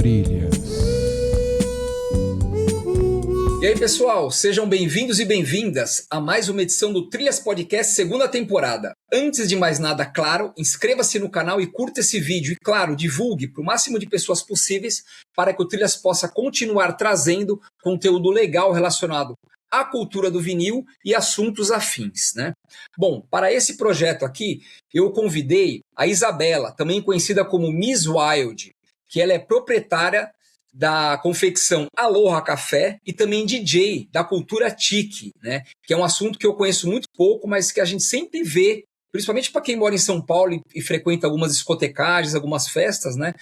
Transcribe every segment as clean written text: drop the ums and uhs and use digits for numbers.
Trilhas. E aí, pessoal, sejam bem-vindos e bem-vindas a mais uma edição do Trilhas Podcast, segunda temporada. Antes de mais nada, claro, inscreva-se no canal e curta esse vídeo. E, claro, divulgue para o máximo de pessoas possíveis para que o Trilhas possa continuar trazendo conteúdo legal relacionado à cultura do vinil e assuntos afins, né? Bom, para esse projeto aqui, eu convidei a Isabela, também conhecida como Miss Wild, que ela é proprietária da confecção Aloha Café e também DJ da cultura Tiki, né? Que é um assunto que eu conheço muito pouco, mas que a gente sempre vê, principalmente para quem mora em São Paulo e frequenta algumas discotecagens, algumas festas, né?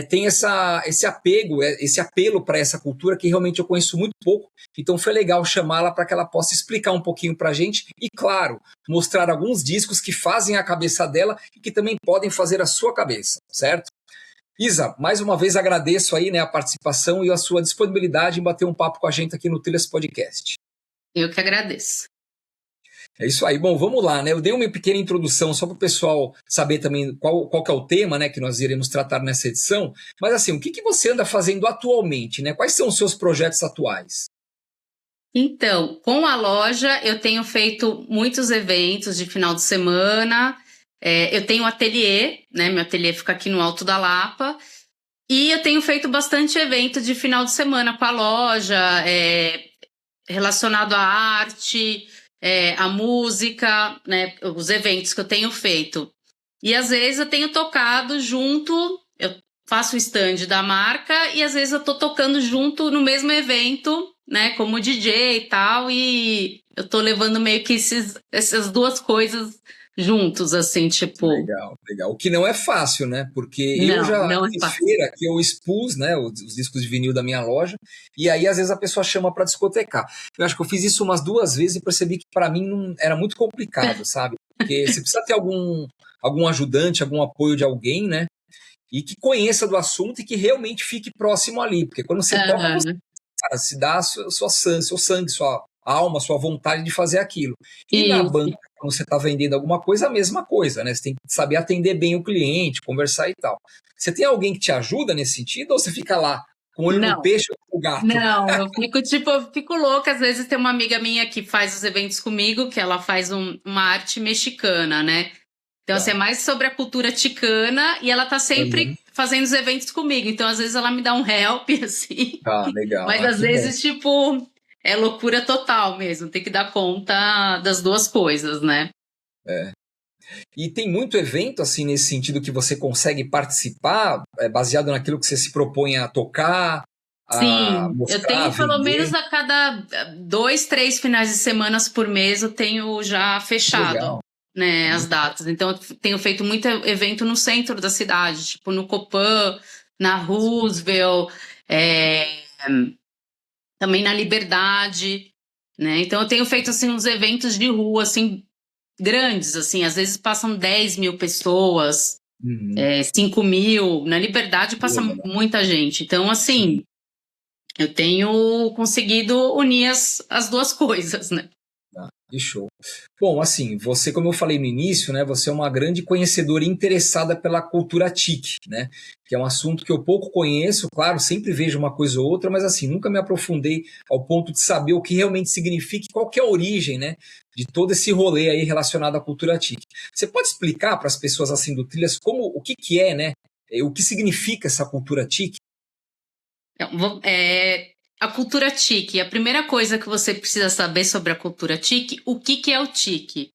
Tem esse apego, esse apelo para essa cultura que realmente eu conheço muito pouco. Então foi legal chamá-la para que ela possa explicar um pouquinho para a gente e, claro, mostrar alguns discos que fazem a cabeça dela e que também podem fazer a sua cabeça, certo? Isa, mais uma vez agradeço aí, né, a participação e a sua disponibilidade em bater um papo com a gente aqui no Trilhas Podcast. Eu que agradeço. É isso aí. Bom, vamos lá, né? Eu dei uma pequena introdução só para o pessoal saber também qual que é o tema, né, que nós iremos tratar nessa edição. Mas assim, o que você anda fazendo atualmente, né? Quais são os seus projetos atuais? Então, com a loja, eu tenho feito muitos eventos de final de semana. Eu tenho um ateliê, né? Meu ateliê fica aqui no Alto da Lapa. E eu tenho feito bastante evento de final de semana com a loja, relacionado à arte, à música, né? Os eventos que eu tenho feito. E às vezes eu tenho tocado junto, eu faço o stand da marca e às vezes eu tô tocando junto no mesmo evento, né? Como DJ e tal, e eu tô levando meio que essas duas coisas juntos, assim, tipo... Legal, legal. O que não é fácil, né? Porque eu já fiz feira que eu expus, né, os discos de vinil da minha loja, e aí às vezes a pessoa chama para discotecar. Eu acho que eu fiz isso umas 2 vezes e percebi que para mim não, era muito complicado, sabe? Porque você precisa ter algum ajudante, algum apoio de alguém, né? E que conheça do assunto e que realmente fique próximo ali. Porque quando você toca, você, cara, se dá seu sangue, sua alma, sua vontade de fazer aquilo. E na banca, quando você está vendendo alguma coisa, a mesma coisa, né? Você tem que saber atender bem o cliente, conversar e tal. Você tem alguém que te ajuda nesse sentido ou você fica lá com o olho no peixe ou no gato? Não, eu fico louca. Às vezes tem uma amiga minha que faz os eventos comigo, que ela faz uma arte mexicana, né? Então, assim, é mais sobre a cultura ticana e ela tá sempre fazendo os eventos comigo. Então, às vezes ela me dá um help, assim. Ah, legal. Mas às vezes, tipo... É loucura total mesmo, tem que dar conta das duas coisas, né? E tem muito evento, assim, nesse sentido que você consegue participar, baseado naquilo que você se propõe a tocar, a mostrar, eu tenho pelo vender. menos a cada 2, 3 finais de semana por mês eu tenho já fechado, né, as datas. Então eu tenho feito muito evento no centro da cidade, tipo no Copan, na Roosevelt, também na Liberdade, né? Então eu tenho feito assim uns eventos de rua assim grandes, assim, às vezes passam 10 mil pessoas, 5 mil, na Liberdade passa muita gente. Então, assim, eu tenho conseguido unir as duas coisas, né? Que show. Bom, assim, você, como eu falei no início, né, você é uma grande conhecedora e interessada pela cultura Tiki, né, que é um assunto que eu pouco conheço, claro, sempre vejo uma coisa ou outra, mas assim, nunca me aprofundei ao ponto de saber o que realmente significa e qual que é a origem, né, de todo esse rolê aí relacionado à cultura Tiki. Você pode explicar para as pessoas assim do Trilhas o que é, né, o que significa essa cultura Tiki? A cultura Tiki, a primeira coisa que você precisa saber sobre a cultura Tiki, o que é o Tiki?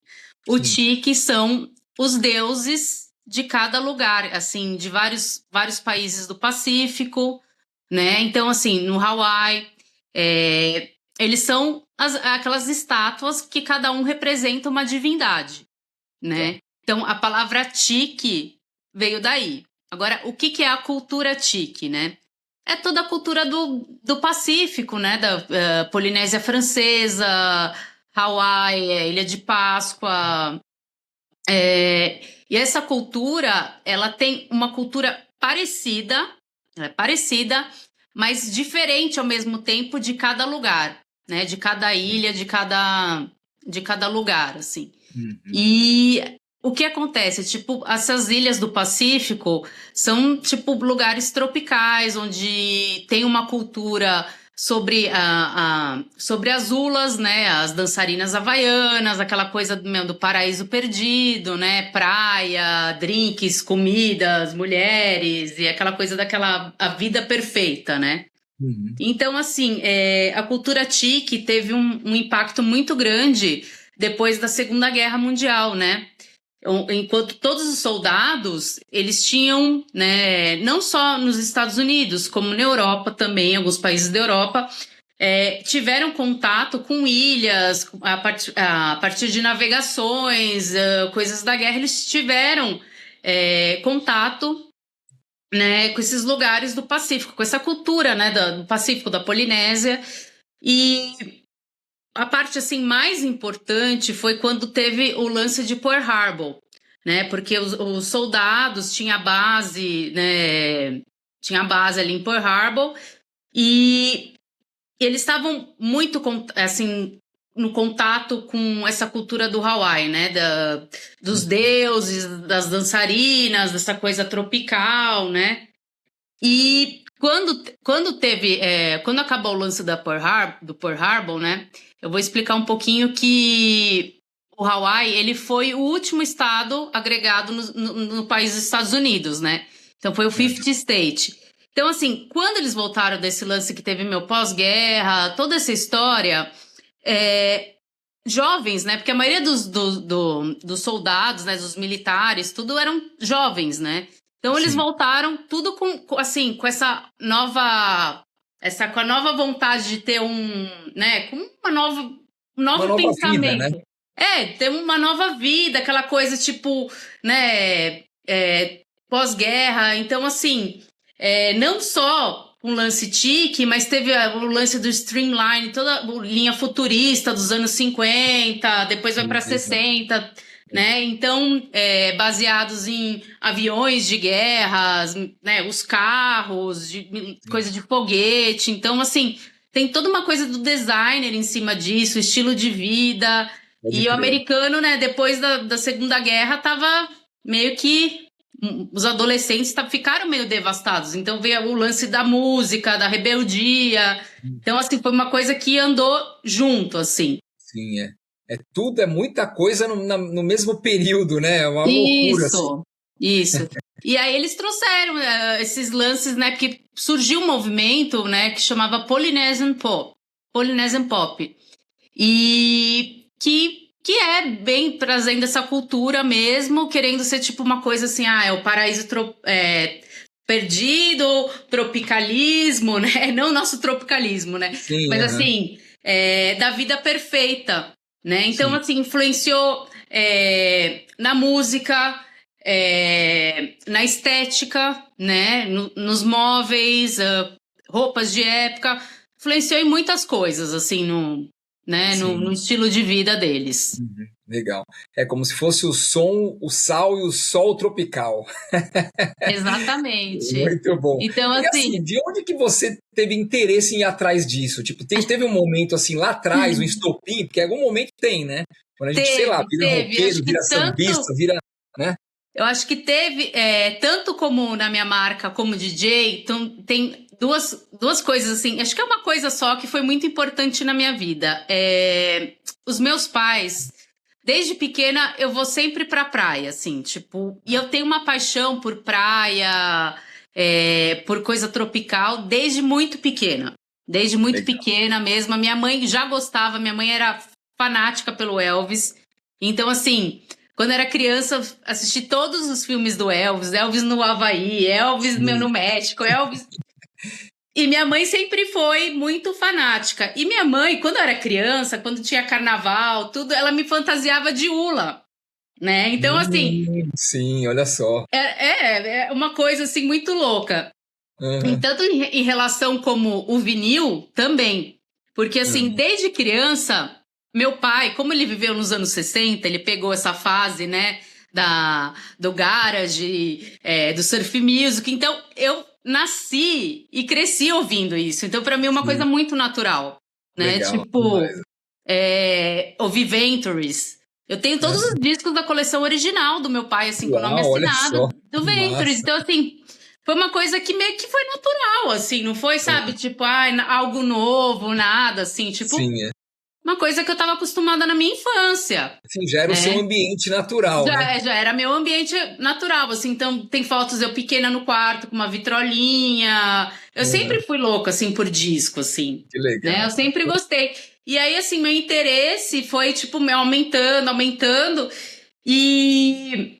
O Tiki são os deuses de cada lugar, assim, de vários países do Pacífico, né? Então, assim, no Hawaii, eles são aquelas estátuas que cada um representa uma divindade, né? Então, a palavra Tiki veio daí. Agora, o que é a cultura Tiki, né? É toda a cultura do Pacífico, né? Da Polinésia Francesa, Hawaii, Ilha de Páscoa. E essa cultura, ela tem uma cultura parecida, mas diferente ao mesmo tempo de cada lugar, né? De cada ilha, de cada lugar, assim. E o que acontece? Tipo, essas ilhas do Pacífico são, tipo, lugares tropicais, onde tem uma cultura sobre, sobre as hulas, né? As dançarinas havaianas, aquela coisa do paraíso perdido, né? Praia, drinks, comidas, mulheres, e aquela coisa daquela a vida perfeita, né? Uhum. Então, assim, a cultura tique teve um impacto muito grande depois da Segunda Guerra Mundial, né? Enquanto todos os soldados, eles tinham, né, não só nos Estados Unidos, como na Europa também, alguns países da Europa, tiveram contato com ilhas, a partir de navegações, coisas da guerra, eles tiveram contato, né, com esses lugares do Pacífico, com essa cultura, né, do Pacífico, da Polinésia. E a parte assim mais importante foi quando teve o lance de Pearl Harbor, né? Porque os soldados tinham a base, né? Tinha a base ali em Pearl Harbor e eles estavam muito assim no contato com essa cultura do Hawaii, né? Dos deuses, das dançarinas, dessa coisa tropical, né? E quando acabou o lance do Pearl Harbor, né? Eu vou explicar um pouquinho que o Hawaii, ele foi o último estado agregado no país dos Estados Unidos, né? Então foi o 50th State. Então, assim, quando eles voltaram desse lance que teve meu pós-guerra, toda essa história, jovens, né? Porque a maioria dos soldados, né? Dos militares, tudo eram jovens, né? Então eles voltaram tudo com com a nova vontade de ter né, com um novo pensamento. Vida, né? Ter uma nova vida, aquela coisa tipo, né, pós-guerra. Então, assim, não só um lance tique, mas teve o lance do Streamline, toda a linha futurista dos anos 50, depois vai para 60, né? Então, baseados em aviões de guerras, né? Os carros, coisa de foguete. Então, assim, tem toda uma coisa do designer em cima disso, estilo de vida. E o americano, né? Depois da Segunda Guerra, tava meio que os adolescentes ficaram meio devastados. Então veio o lance da música, da rebeldia. Então, assim, foi uma coisa que andou junto, assim. Sim, tudo, muita coisa no mesmo período, né? É uma loucura. Isso. E aí eles trouxeram esses lances, né? Porque surgiu um movimento, né? Que chamava Polynesian Pop. E que é bem trazendo essa cultura mesmo, querendo ser tipo uma coisa assim, é o paraíso perdido, tropicalismo, né? Não o nosso tropicalismo, né? Sim, mas assim, da vida perfeita, né? Então, assim, influenciou na música, na estética, né? Nos móveis, roupas de época, influenciou em muitas coisas, assim, no estilo de vida deles. Legal. É como se fosse o som, o sal e o sol tropical. Exatamente. Muito bom. Então, e assim, de onde que você teve interesse em ir atrás disso? Tipo, teve um momento assim lá atrás, um estopim, porque em algum momento tem, né? Quando a gente, sei lá, vira roqueiro, vira sambista, vira, né? Eu acho que teve, tanto como na minha marca, como DJ, então tem duas coisas assim, acho que é uma coisa só que foi muito importante na minha vida. Os meus pais, desde pequena, eu vou sempre pra praia, assim, tipo, e eu tenho uma paixão por praia, por coisa tropical, desde muito pequena. Desde muito pequena mesmo. A minha mãe já gostava, minha mãe era fanática pelo Elvis. Então, assim, quando era criança, assisti todos os filmes do Elvis. Elvis no Havaí, Elvis no México, Elvis... E minha mãe sempre foi muito fanática. E minha mãe, quando eu era criança, quando tinha carnaval, tudo, ela me fantasiava de hula, né? Então, assim... Sim, olha só. É uma coisa, assim, muito louca. E tanto em relação como o vinil, também. Porque, assim, desde criança, meu pai, como ele viveu nos anos 60, ele pegou essa fase, né, do garage, do surf music. Então, eu nasci e cresci ouvindo isso. Então, para mim, é uma coisa muito natural, né? Legal, tipo, ouvir Ventures, Eu tenho todos os discos da coleção original do meu pai, assim, com o nome olha assinado, só, do Ventures. Então, assim, foi uma coisa que meio que foi natural, assim, não foi, sabe, tipo, algo novo, nada, assim, tipo, sim, uma coisa que eu estava acostumada na minha infância. Sim, já era o seu ambiente natural, né? Já era meu ambiente natural, assim, então tem fotos eu pequena no quarto com uma vitrolinha. Eu sempre fui louca, assim, por disco, assim. Que legal. Né? Eu sempre gostei. E aí, assim, meu interesse foi, tipo, aumentando. E,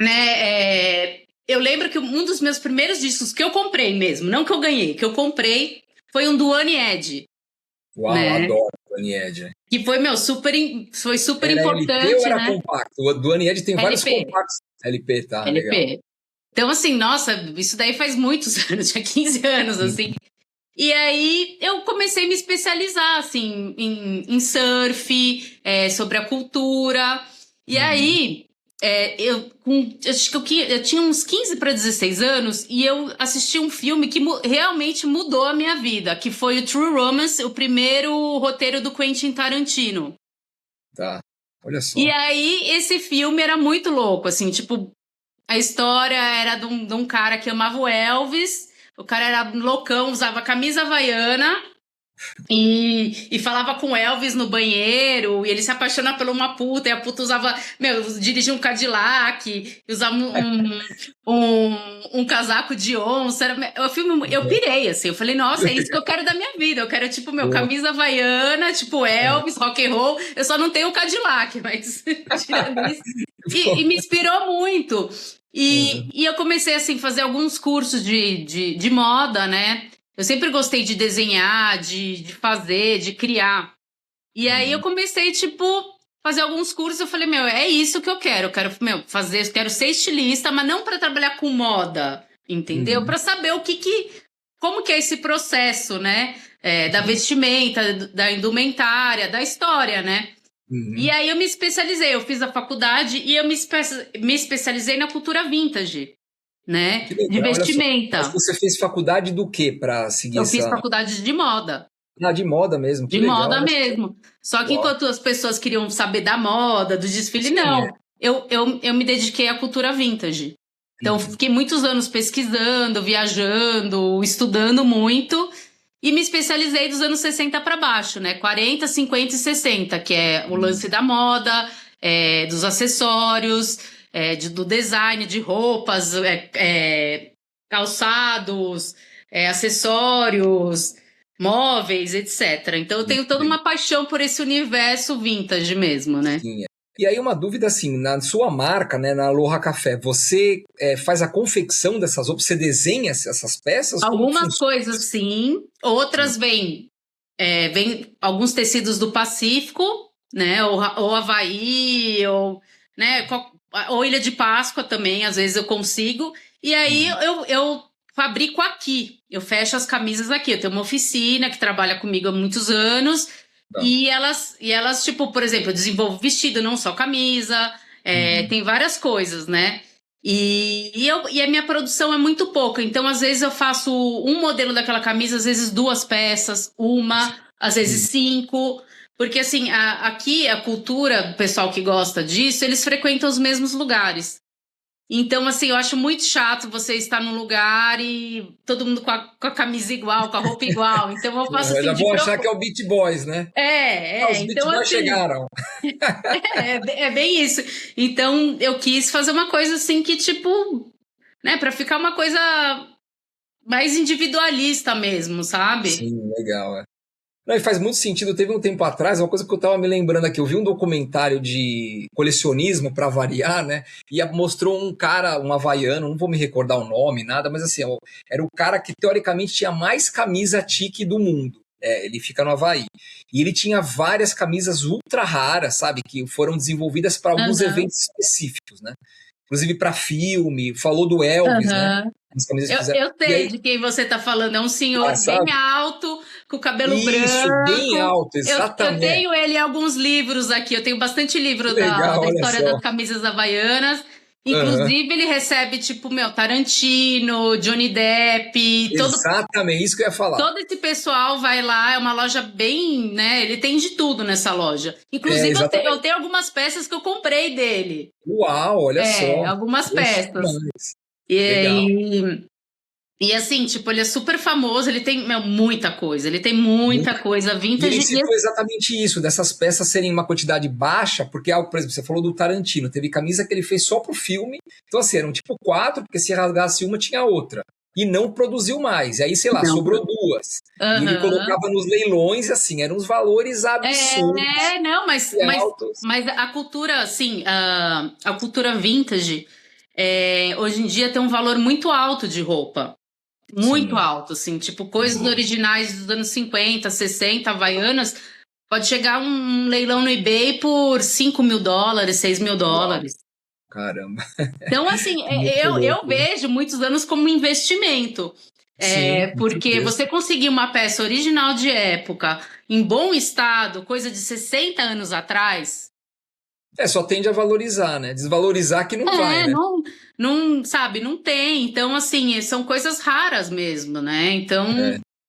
né, eu lembro que um dos meus primeiros discos que eu comprei mesmo, não que eu ganhei, que eu comprei, foi um do One Edge. Uau, né? Adoro o Duane Edge. Que foi, foi super era importante, LP ou era né? compacto? O Duane Edge tem vários LP. compactos. LP, tá, LP. legal. Então, assim, nossa, isso daí faz muitos anos, tinha 15 anos, assim. E aí eu comecei a me especializar, assim, em surf, sobre a cultura. E aí, acho que eu tinha uns 15 para 16 anos e eu assisti um filme que realmente mudou a minha vida, que foi o True Romance, o primeiro roteiro do Quentin Tarantino. Tá, olha só. E aí, esse filme era muito louco, assim, tipo, a história era de um cara que amava o Elvis. O cara era loucão, usava camisa havaiana e falava com Elvis no banheiro. E ele se apaixona por uma puta. E a puta dirigia um Cadillac, usava um casaco de onça. O filme, eu pirei, assim. Eu falei, nossa, é isso que eu quero da minha vida. Eu quero, tipo, camisa havaiana, tipo Elvis, rock and roll. Eu só não tenho o Cadillac, mas tirando isso. E me inspirou muito. E eu comecei, assim, fazer alguns cursos de moda, né? Eu sempre gostei de desenhar, de fazer, de criar. E aí eu comecei, tipo, fazer alguns cursos. Eu falei, é isso que eu quero. Eu quero, quero ser estilista, mas não para trabalhar com moda, entendeu? Para saber como que é esse processo, né? Da vestimenta, da indumentária, da história, né? E aí eu me especializei, eu fiz a faculdade e eu me especializei na cultura vintage, né? De vestimenta. Mas você fez faculdade do quê para seguir Eu fiz faculdade de moda. De moda mesmo. De moda mesmo. Só que enquanto as pessoas queriam saber da moda, do desfile, não. Eu me dediquei à cultura vintage. Então, fiquei muitos anos pesquisando, viajando, estudando muito. E me especializei dos anos 60 para baixo, né? 40, 50 e 60, que é o lance da moda, dos acessórios, do design de roupas, calçados, acessórios, móveis, etc. Então eu tenho toda uma paixão por esse universo vintage mesmo, né? Sim. E aí uma dúvida assim, na sua marca, né, na Aloha Café, você faz a confecção dessas roupas, você desenha essas peças? Algumas coisas sim, outras vêm alguns tecidos do Pacífico, né, ou Havaí, ou, né, ou Ilha de Páscoa também, às vezes eu consigo, e aí eu fabrico aqui, eu fecho as camisas aqui, eu tenho uma oficina que trabalha comigo há muitos anos. E elas, tipo, por exemplo, eu desenvolvo vestido, não só camisa, tem várias coisas, né? E a minha produção é muito pouca, então às vezes eu faço um modelo daquela camisa, às vezes 2 peças, às vezes 5, porque assim, aqui a cultura, o pessoal que gosta disso, eles frequentam os mesmos lugares. Então, assim, eu acho muito chato você estar num lugar e todo mundo com a camisa igual, com a roupa igual. Então, eu faço assim... Já vou achar que é o Beach Boys, né? Os Beach Boys assim, chegaram. É bem isso. Então, eu quis fazer uma coisa assim que, tipo... né, pra ficar uma coisa mais individualista mesmo, sabe? Sim, legal, Não, e faz muito sentido. Teve um tempo atrás, uma coisa que eu tava me lembrando aqui, eu vi um documentário de colecionismo para variar, né? E mostrou um cara, um havaiano, não vou me recordar o nome, nada, mas assim, era o cara que teoricamente tinha mais camisa tique do mundo. Ele fica no Havaí. E ele tinha várias camisas ultra raras, sabe? Que foram desenvolvidas para alguns eventos específicos, né? Inclusive para filme, falou do Elvis, né? Eu sei de quem você tá falando, é um senhor bem alto, com cabelo branco. Isso, bem alto, exatamente. Eu tenho ele em alguns livros aqui, eu tenho bastante livro da história das camisas havaianas. Inclusive, ele recebe, tipo, Tarantino, Johnny Depp, Exatamente, isso que eu ia falar. Todo esse pessoal vai lá, é uma loja bem, né? Ele tem de tudo nessa loja. Inclusive, eu tenho algumas peças que eu comprei dele. Uau, olha só. Algumas peças. Legal. E assim, tipo, ele é super famoso, ele tem muita coisa, coisa vintage. E ele citou exatamente isso, dessas peças serem uma quantidade baixa, porque, por exemplo, você falou do Tarantino, teve camisa que ele fez só pro filme, então assim, eram tipo 4, porque se rasgasse uma, tinha outra. E não produziu mais, e aí, sei lá, sobrou 2. E ele colocava nos leilões, e assim, eram uns valores absurdos. Mas a cultura, assim, a cultura vintage, hoje em dia tem um valor muito alto de roupa. Muito alto, assim, tipo, coisas originais dos anos 50, 60, havaianas, pode chegar um leilão no eBay por $5 mil, $6 mil. Caramba. Então, assim, eu vejo muitos anos como um investimento. Porque você conseguir uma peça original de época, em bom estado, coisa de 60 anos atrás... só tende a valorizar, né? Desvalorizar que não vai, né? Não, sabe, não tem. Então, assim, são coisas raras mesmo, né? Então,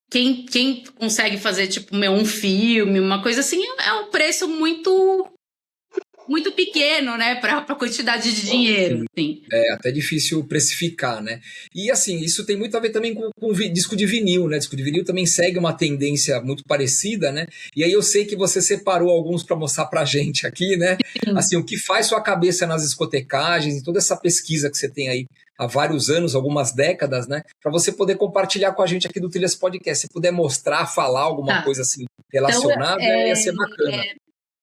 quem consegue fazer, tipo, um filme, uma coisa assim, é um preço muito pequeno, né? Pra quantidade de dinheiro, assim. É até difícil precificar, né? E, assim, isso tem muito a ver também com disco de vinil, né? Disco de vinil também segue uma tendência muito parecida, né? E aí eu sei que você separou alguns para mostrar pra gente aqui, né? Assim, o que faz sua cabeça nas discotecagens e toda essa pesquisa que você tem aí há vários anos, algumas décadas, né? Para você poder compartilhar com a gente aqui do Trilhas Podcast. Se puder mostrar, falar alguma coisa assim relacionada, ia ser bacana.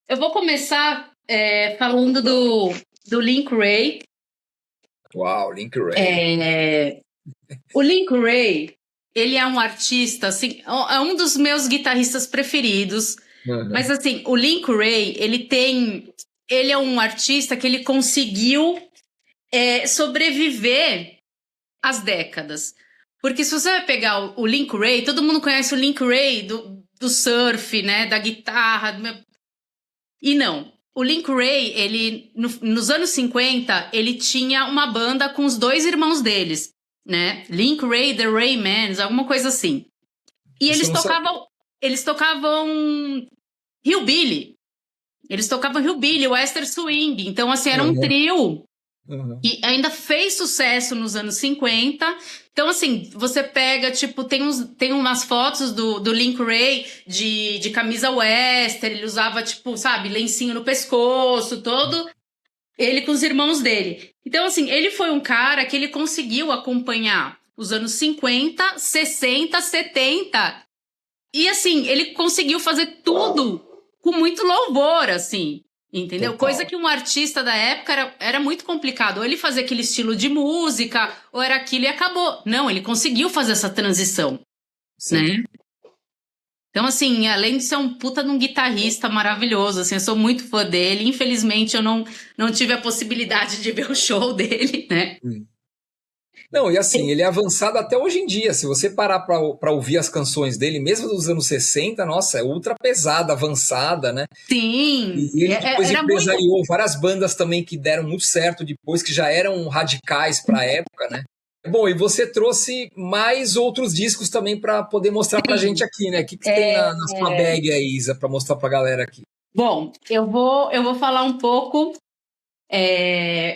Eu vou começar falando do Link Wray. Uau, Link Wray. O Link Wray, ele é um artista, assim, é um dos meus guitarristas preferidos. Mas, assim, o Link Wray, ele é um artista que ele conseguiu sobreviver às décadas. Porque se você vai pegar o Link Wray, todo mundo conhece o Link Wray do surf, né, da guitarra. E não. O Link Wray, ele, nos anos 50, ele tinha uma banda com os 2 irmãos deles, né? Link Wray, The Raymans, alguma coisa assim. E eles tocavam Hillbilly. Eles tocavam Hillbilly, Western Swing. Então, assim, era um trio que ainda fez sucesso nos anos 50. Então, assim, você pega, tipo, tem umas fotos do Link Wray de camisa western, ele usava, tipo, sabe, lencinho no pescoço, todo ele com os irmãos dele. Então, assim, ele foi um cara que ele conseguiu acompanhar os anos 50, 60, 70. E, assim, ele conseguiu fazer tudo com muito louvor, assim. Entendeu? Total. Coisa que um artista da época era muito complicado. Ou ele fazia aquele estilo de música, ou era aquilo e acabou. Não, ele conseguiu fazer essa transição. Né? Então, assim, além de ser um puta de um guitarrista maravilhoso, assim, eu sou muito fã dele. Infelizmente, eu não tive a possibilidade de ver o show dele, né? Não, e assim, ele é avançado até hoje em dia. Se você parar para ouvir as canções dele, mesmo dos anos 60, nossa, é ultra pesada, avançada, né? Sim. E ele depois empresariou várias bandas também que deram muito certo depois, que já eram radicais para a época, né? Bom, e você trouxe mais outros discos também para poder mostrar pra gente aqui, né? O que tem na sua bag aí, Isa, para mostrar pra galera aqui? Bom, eu vou falar um pouco.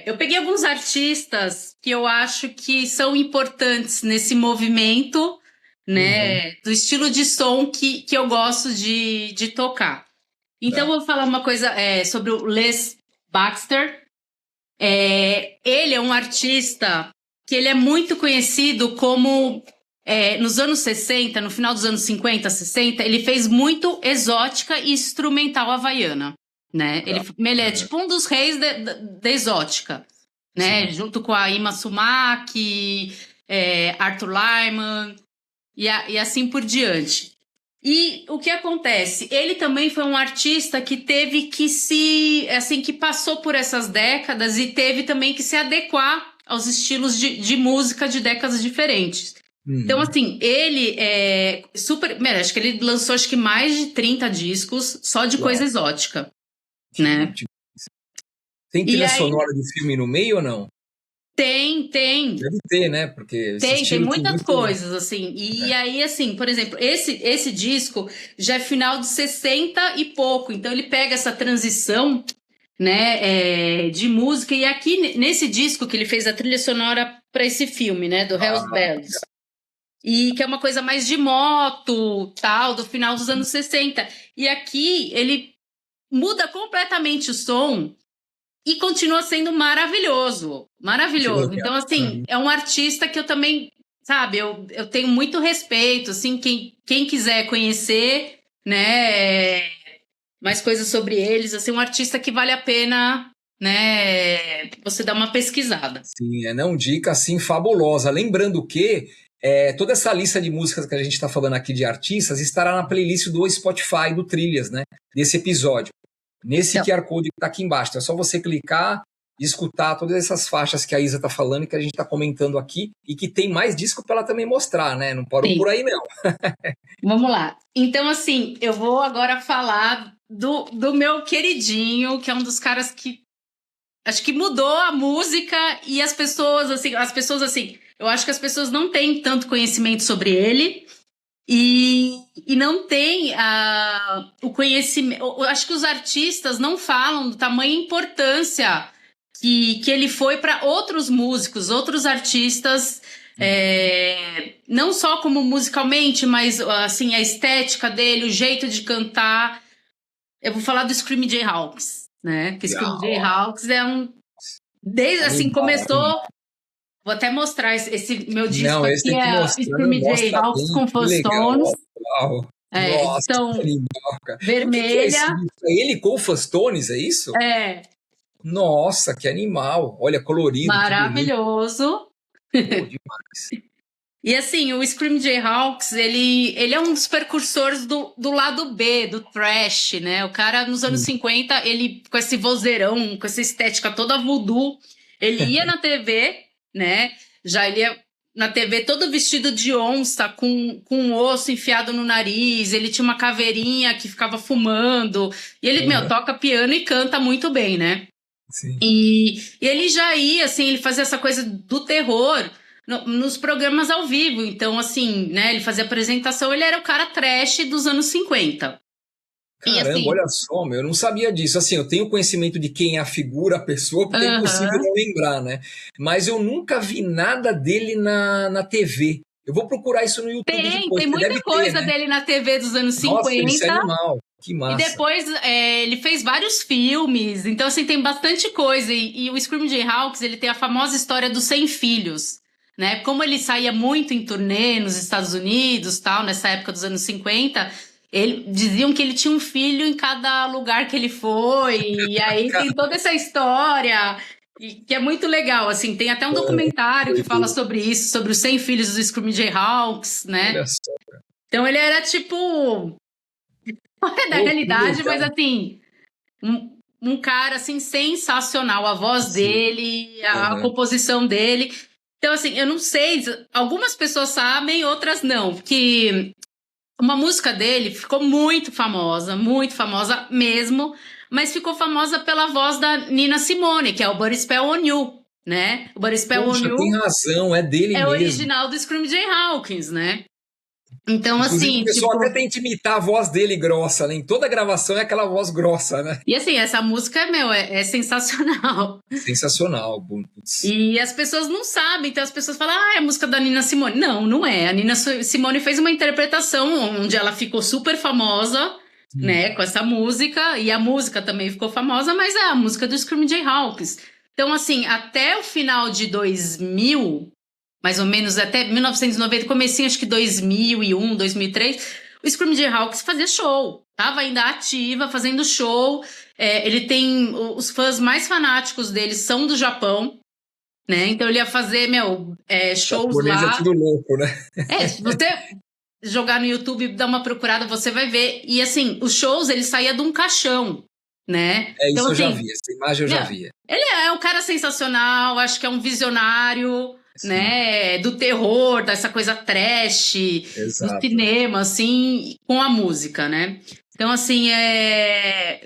Eu peguei alguns artistas que eu acho que são importantes nesse movimento, né, do estilo de som que eu gosto de tocar. Então, eu vou falar uma coisa sobre o Les Baxter. Ele é um artista que ele é muito conhecido como, nos anos 60, no final dos anos 50, 60, ele fez muito exótica e instrumental havaiana. Né? Ele é tipo um dos reis da exótica, né? Junto com a Ima Sumac, Arthur Lyman e assim por diante. E o que acontece? Ele também foi um artista que teve que que passou por essas décadas e teve também que se adequar aos estilos de música de décadas diferentes. Então, assim, ele é super... acho que ele lançou mais de 30 discos só de coisa exótica. Né? Tem trilha sonora de filme no meio ou não? Tem. Deve ter, né? Porque esse Tem estilo que muitas muito... coisas, assim. E aí, assim, por exemplo, esse disco já é final de 60 e pouco. Então, ele pega essa transição, né, de música. E aqui, nesse disco que ele fez a trilha sonora para esse filme, né, do Hells Bells. E que é uma coisa mais de moto, tal, do final dos anos 60. E aqui, ele muda completamente o som e continua sendo maravilhoso. Maravilhoso. Então, assim, é um artista que eu também, sabe, eu tenho muito respeito, assim, quem quiser conhecer, né, mais coisas sobre eles, assim, um artista que vale a pena, né, você dar uma pesquisada. Sim, não, dica, assim, fabulosa. Lembrando que toda essa lista de músicas que a gente está falando aqui de artistas estará na playlist do Spotify, do Trilhas, né, desse episódio. Nesse QR Code que está aqui embaixo. Então é só você clicar e escutar todas essas faixas que a Isa está falando e que a gente está comentando aqui e que tem mais disco para ela também mostrar, né? Não parou por aí, não. Vamos lá. Então, assim, eu vou agora falar do meu queridinho, que é um dos caras que acho que mudou a música e as pessoas, assim, eu acho que as pessoas não têm tanto conhecimento sobre ele. E não tem o conhecimento. Eu acho que os artistas não falam do tamanho e importância que ele foi para outros músicos, outros artistas, não só como musicalmente, mas assim, a estética dele, o jeito de cantar. Eu vou falar do Screaming Jay Hawkins, né? Que Screaming Jay Hawkins é desde assim, começou. Vou até mostrar esse meu disco. Não, esse aqui, tem que mostrar. Screaming Jay Hawkins com Fuzz-Tones. Nossa, então, que animal, cara. vermelha. É ele com Fuzz-Tones, é isso? É. Nossa, que animal. Olha, colorido. Maravilhoso. Demais. E assim, o Screaming Jay Hawkins, ele é um dos precursores do lado B, do thrash, né? O cara, nos anos 50, ele, com esse vozeirão, com essa estética toda voodoo, ele ia na TV, né? Já ele ia na TV todo vestido de onça, com um osso enfiado no nariz, ele tinha uma caveirinha que ficava fumando, e ele, toca piano e canta muito bem, né? Sim. E ele já ia, assim, ele fazia essa coisa do terror nos programas ao vivo. Então, assim, né, ele fazia apresentação, ele era o cara trash dos anos 50. Caramba, assim, olha só, eu não sabia disso. Assim, eu tenho conhecimento de quem é a figura, a pessoa, porque é impossível não lembrar, né? Mas eu nunca vi nada dele na TV. Eu vou procurar isso no YouTube depois. Tem muita coisa dele na TV dos anos 50. Nossa, esse animal, que massa. E depois ele fez vários filmes, então assim, tem bastante coisa. E o Screaming Jay Hawkins, ele tem a famosa história dos 100 filhos, né? Como ele saía muito em turnê nos Estados Unidos, tal, nessa época dos anos 50, diziam que ele tinha um filho em cada lugar que ele foi, e aí tem toda essa história, que é muito legal, assim, tem até um documentário que fala sobre isso, sobre os 100 filhos do Screaming Jay Hawkins, né? Olha só, cara. Então ele era tipo... da realidade, mas assim, um cara assim sensacional, a voz dele, a composição dele. Então, assim, eu não sei, algumas pessoas sabem, outras não, que uma música dele ficou muito famosa mesmo, mas ficou famosa pela voz da Nina Simone, que é o But Spell on You, né? O But Spell on You tem razão, é dele mesmo. É o original do Screaming Jay Hawkins, né? Então, inclusive, assim, o pessoal até tenta imitar a voz dele grossa, né? Em toda gravação é aquela voz grossa, né? E assim, essa música, é sensacional. Sensacional. Putz. E as pessoas não sabem, então as pessoas falam, é a música da Nina Simone. Não, não é. A Nina Simone fez uma interpretação onde ela ficou super famosa, né, com essa música, e a música também ficou famosa, mas é a música do Screaming Jay Hawkins. Então, assim, até o final de 2000... mais ou menos até 1990, comecinho acho que 2001, 2003, o Screaming Jay Hawkins fazia show, tava ainda ativa, fazendo show. Ele tem, os fãs mais fanáticos dele são do Japão, né? Então ele ia fazer, shows lá. É tudo louco, né? Se você jogar no YouTube e dar uma procurada, você vai ver. E assim, os shows, ele saía de um caixão, né? Isso então, eu assim, já vi, essa imagem eu já vi. Ele é um cara sensacional, acho que é um visionário, né, do terror, dessa coisa trash, do cinema, assim, com a música, né? Então, assim,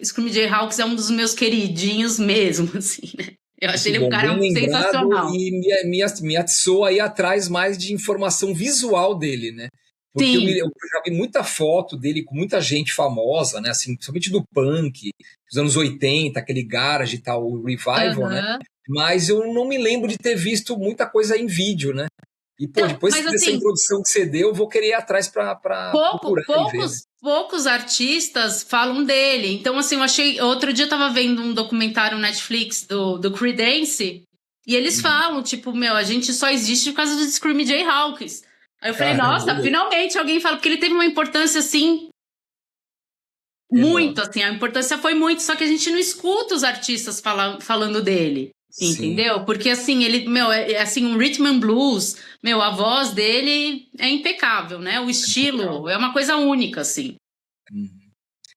Screaming Jay Hawkins é um dos meus queridinhos mesmo, assim, né? Eu achei Muito ele um bom, bem cara lembrado sensacional. e me atiçou aí atrás mais de informação visual dele, né? Porque Sim. eu já vi muita foto dele com muita gente famosa, né? Assim, principalmente do punk, dos anos 80, aquele garage e tal, o revival, né? Aham. Mas eu não me lembro de ter visto muita coisa em vídeo, né? E, pô, Então, depois mas dessa assim, introdução que você deu, eu vou querer ir atrás para procurar e ver, né? poucos artistas falam dele. Então, assim, eu achei. Outro dia eu tava vendo um documentário Netflix do Creedence, e eles Uhum. falam, tipo, meu, a gente só existe por causa do Screaming Jay Hawkins. Aí eu falei, Caramba, nossa, finalmente alguém fala, porque ele teve uma importância assim, muito, enorme. assim, a importância foi muito, só que a gente não escuta os artistas falando dele. Sim. Entendeu? Porque assim, ele, meu, é assim, um rhythm and blues, meu, a voz dele é impecável, né? O estilo é uma coisa única, assim. Uhum.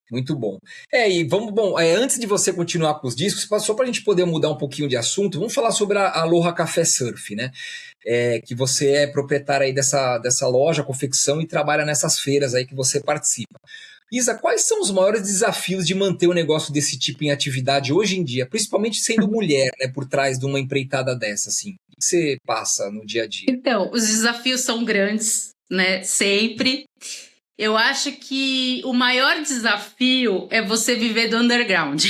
Muito bom. E vamos, bom, antes de você continuar com os discos, só para a gente poder mudar um pouquinho de assunto, vamos falar sobre a Aloha Café Surf, né? Que você é proprietária aí dessa loja, confecção e trabalha nessas feiras aí que você participa. Isa, quais são os maiores desafios de manter um negócio desse tipo em atividade hoje em dia, principalmente sendo mulher, né, por trás de uma empreitada dessa, assim? O que você passa no dia a dia? Então, os desafios são grandes, né? Sempre. Eu acho que o maior desafio é você viver do underground,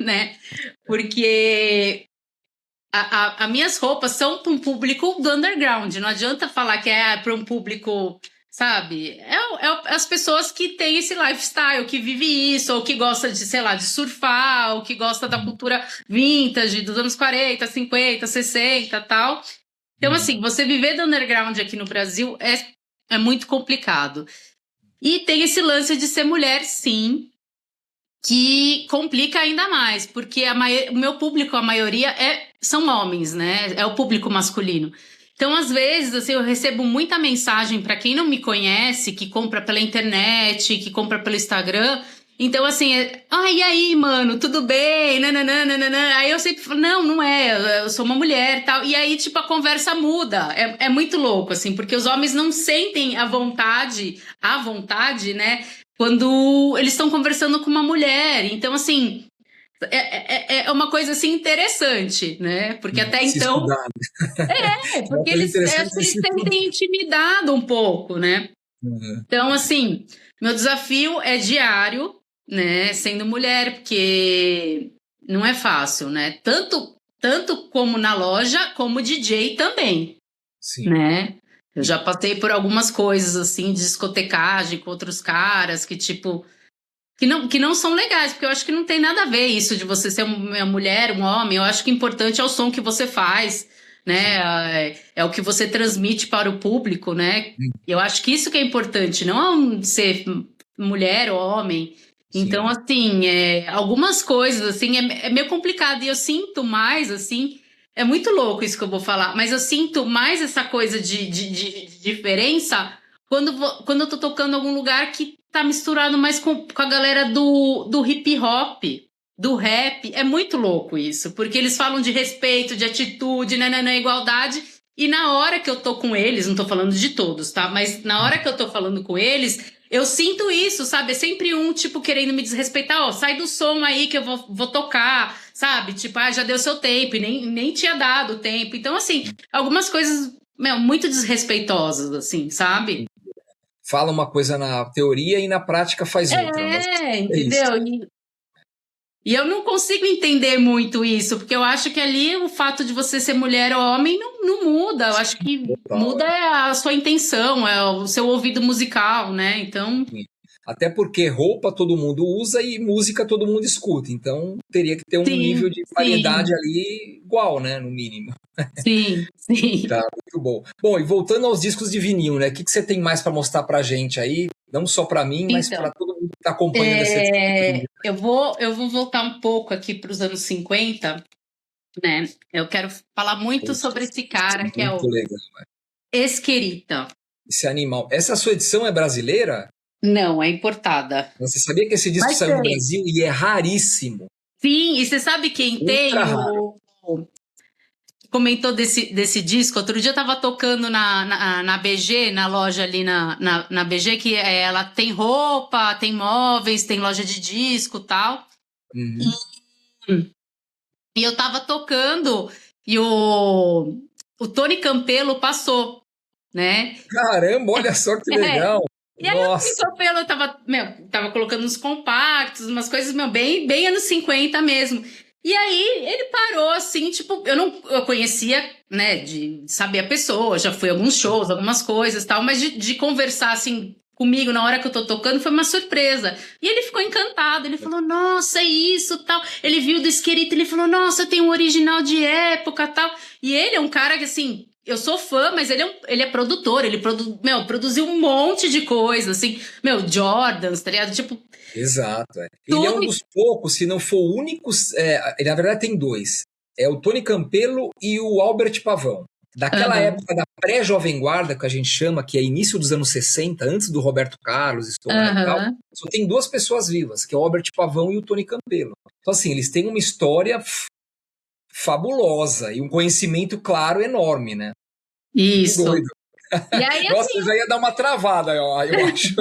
né? Porque as minhas roupas são para um público do underground. Não adianta falar que é para um público, sabe? As pessoas que têm esse lifestyle, que vive isso, ou que gosta de, sei lá, de surfar, ou que gosta da cultura vintage dos anos 40, 50, 60 e tal. Então, assim, você viver do underground aqui no Brasil é muito complicado. E tem esse lance de ser mulher, sim, que complica ainda mais, porque o meu público, a maioria, são homens, né? É o público masculino. Então, às vezes, assim, eu recebo muita mensagem para quem não me conhece, que compra pela internet, que compra pelo Instagram. Então, assim, e aí, mano, tudo bem? Nananã, nananã. Aí eu sempre falo, não, não é, eu sou uma mulher e tal. E aí, tipo, a conversa muda. É muito louco, assim, porque os homens não sentem a vontade, né? Quando eles estão conversando com uma mulher. Então, assim, é uma coisa assim interessante, né? Porque até Se então, estudar. É uma porque coisa acho interessante que de eles se estudar. sentem intimidado um pouco, né? Uhum. Então, assim, meu desafio é diário, né? Sendo mulher, porque não é fácil, né? Tanto como na loja, como DJ também, Sim. né? Eu já passei por algumas coisas assim de discotecagem com outros caras que, tipo, que não são legais, porque eu acho que não tem nada a ver isso de você ser uma mulher, um homem. Eu acho que o importante é o som que você faz, né? É o que você transmite para o público, né? Eu acho que isso que é importante, não ser mulher ou homem. Então, Sim. assim, algumas coisas, assim, é meio complicado. E eu sinto mais, assim, é muito louco isso que eu vou falar, mas eu sinto mais essa coisa de diferença quando eu tô tocando em algum lugar que tá misturado mais com a galera do hip hop, do rap. É muito louco isso, porque eles falam de respeito, de atitude, nananã, igualdade. E na hora que eu tô com eles, não tô falando de todos, tá? Mas na hora que eu tô falando com eles, eu sinto isso, sabe? É sempre um, tipo, querendo me desrespeitar. Ó, sai do som aí que eu vou tocar, sabe? Tipo, já deu seu tempo, e nem tinha dado o tempo. Então, assim, algumas coisas, meu, muito desrespeitosas, assim, sabe? Fala uma coisa na teoria e na prática faz outra. Mas é isso. Entendeu? E eu não consigo entender muito isso, porque eu acho que ali o fato de você ser mulher ou homem não muda. Eu acho que Total, muda a sua intenção, é o seu ouvido musical, né? Então, sim. Até porque roupa todo mundo usa e música todo mundo escuta. Então teria que ter um nível sim, de variedade sim, ali igual, né? No mínimo. sim, sim. Tá, muito bom. Bom, e voltando aos discos de vinil, né? O que você tem mais para mostrar pra gente aí? Não só para mim, mas para Então, todo mundo que está acompanhando essa edição. eu vou voltar um pouco aqui para os anos 50, né? Eu quero falar muito Poxa, sobre esse isso é cara que é muito o legal. Esquerita. Esse animal. Essa sua edição é brasileira? Não, é importada. Você sabia que esse disco Mas saiu no tem. Brasil e é raríssimo? Sim, e você sabe quem Ultra tem? raro. Comentou desse disco. Outro dia eu tava tocando na BG, na loja ali na BG, que ela tem roupa, tem móveis, tem loja de disco e tal. Uhum. E eu tava tocando e o Tony Campelo passou, né? Caramba, olha só que legal. E aí o Tony Nossa, Campelo tava colocando uns compactos, umas coisas, bem anos 50 mesmo. E aí ele parou assim, tipo, eu conhecia, né, de saber a pessoa, já fui a alguns shows, algumas coisas tal, mas de conversar assim comigo na hora que eu tô tocando foi uma surpresa. E ele ficou encantado, ele falou, nossa, é isso, tal. Ele viu do Esquerita, ele falou, nossa, tem um original de época, tal. E ele é um cara que, assim, eu sou fã, mas ele é produtor, ele produziu um monte de coisa, assim, Jordans, tá ligado? Tipo, exato. Ele é um dos poucos, se não for o único. Na verdade, tem dois. É o Tony Campelo e o Albert Pavão. Daquela época da pré-Jovem Guarda, que a gente chama, que é início dos anos 60, antes do Roberto Carlos estourar e tal, só tem duas pessoas vivas, que é o Albert Pavão e o Tony Campelo. Então, assim, eles têm uma história fabulosa e um conhecimento, claro, enorme, né? Isso. Que doido. E aí, nossa, assim, já ia dar uma travada, eu acho.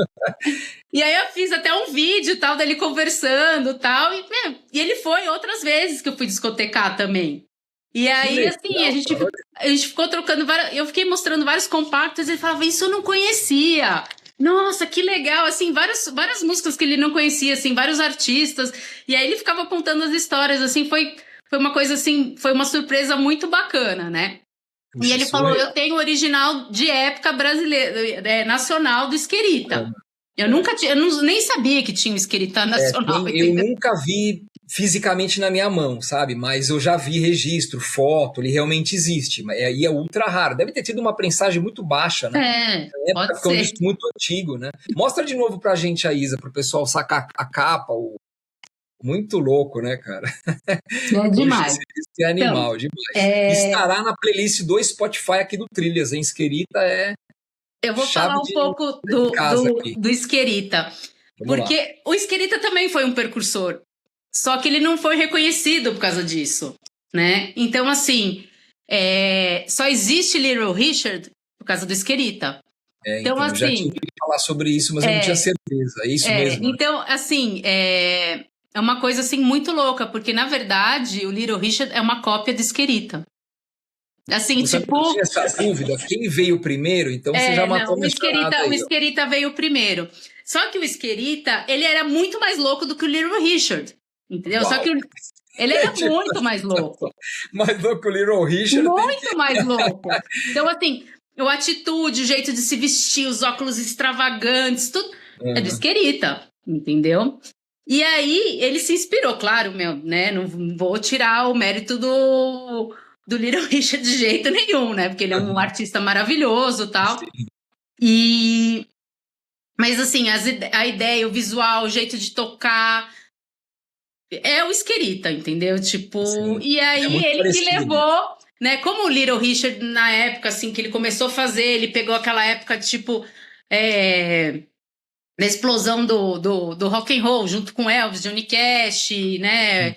E aí eu fiz até um vídeo tal dele conversando tal, e ele foi outras vezes que eu fui discotecar também. E aí, legal, assim, a gente ficou trocando eu fiquei mostrando vários compactos e ele falava, isso eu não conhecia. Nossa, que legal, assim, várias músicas que ele não conhecia, assim, vários artistas. E aí ele ficava apontando as histórias, assim, foi uma coisa assim, foi uma surpresa muito bacana, né? Puxa, e ele falou, eu tenho o original de época brasileira, nacional do Esquerita. Eu nem sabia que tinha um Esquerita nacional. Eu nunca vi fisicamente na minha mão, sabe? Mas eu já vi registro, foto, ele realmente existe. E é ultra raro. Deve ter tido uma prensagem muito baixa, né? Pode ser. É um disco muito antigo, né? Mostra de novo pra gente a Isa, pro pessoal sacar a capa. Muito louco, né, cara? É demais. Isso é animal, então, demais. Estará na playlist do Spotify aqui do Trilhas, hein? Esquerita Eu vou falar um pouco do Esquerita. Porque o Esquerita também foi um precursor. Só que ele não foi reconhecido por causa disso, né? Então, assim, só existe Little Richard por causa do Esquerita. Então, assim, já tinha que falar sobre isso, mas eu não tinha certeza. É isso mesmo. Então, assim, é uma coisa assim muito louca, porque na verdade o Little Richard é uma cópia do Esquerita. Assim, você tipo, tinha essa dúvida, quem veio primeiro? Então você já matou o Esquerita veio primeiro. Só que o Esquerita, ele era muito mais louco do que o Little Richard, entendeu? Uau. Só que ele era muito mais louco. Mais louco que o Little Richard. Muito mais louco. Então, assim, a atitude, o jeito de se vestir, os óculos extravagantes, tudo é do Esquerita, entendeu? E aí, ele se inspirou, claro, né? Não vou tirar o mérito do Little Richard de jeito nenhum, né? Porque ele é um artista maravilhoso e tal. Mas, assim, a ideia, o visual, o jeito de tocar é o Esquerita, entendeu? Tipo, sim. E aí ele parecido. Que levou, né? Como o Little Richard, na época, assim, que ele começou a fazer, ele pegou aquela época, tipo... na explosão do rock and roll, junto com Elvis, Johnny Cash, né?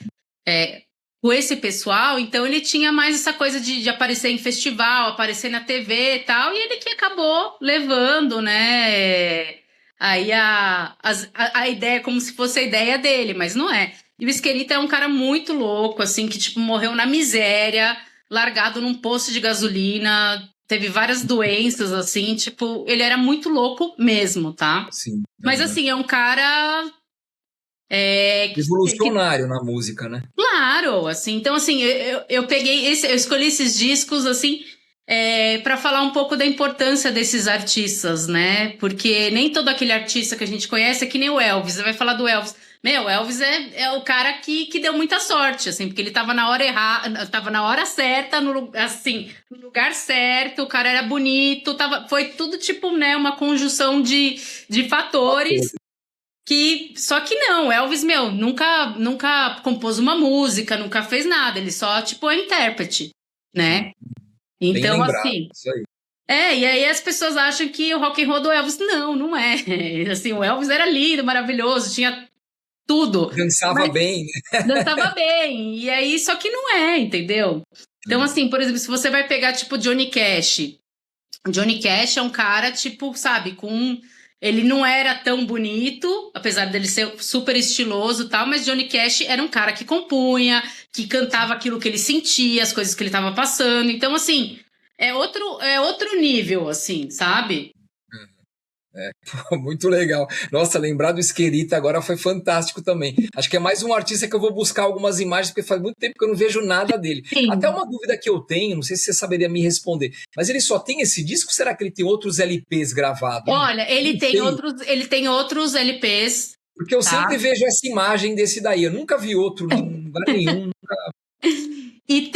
Com esse pessoal, então ele tinha mais essa coisa de aparecer em festival, aparecer na TV e tal, e ele que acabou levando, né? Aí a ideia, como se fosse a ideia dele, mas não é. E o Esquerita é um cara muito louco, assim, que tipo morreu na miséria, largado num posto de gasolina, teve várias doenças, assim, tipo, ele era muito louco mesmo, tá? Sim. Mas, assim, é um cara... revolucionário na música, né? Claro, assim, então, assim, eu escolhi esses discos, assim, para falar um pouco da importância desses artistas, né? Porque nem todo aquele artista que a gente conhece é que nem o Elvis, você vai falar do Elvis... Elvis é o cara que deu muita sorte, assim, porque ele tava na hora errada, tava na hora certa, no lugar certo, o cara era bonito, foi tudo tipo, né, uma conjunção de fatores só que não, Elvis, nunca compôs uma música, nunca fez nada, ele só, tipo, é intérprete, né? Então, assim... Isso aí. E aí as pessoas acham que o rock and roll do Elvis, não é. Assim, o Elvis era lindo, maravilhoso, tinha tudo. Dançava bem. Dançava bem. E aí, só que não é, entendeu? Então, assim, por exemplo, se você vai pegar, tipo, Johnny Cash. Johnny Cash é um cara, tipo, sabe, com Ele não era tão bonito, apesar dele ser super estiloso e tal, mas Johnny Cash era um cara que compunha, que cantava aquilo que ele sentia, as coisas que ele estava passando. Então, assim, é outro nível, assim, sabe? Muito legal. Nossa, lembrar do Esquerita agora foi fantástico também. Acho que é mais um artista que eu vou buscar algumas imagens, porque faz muito tempo que eu não vejo nada dele. Sim. Até uma dúvida que eu tenho, não sei se você saberia me responder, mas ele só tem esse disco ou será que ele tem outros LPs gravados? Olha, ele tem outros LPs. Porque eu tá? sempre vejo essa imagem desse daí. Eu nunca vi outro em lugar nenhum. Ele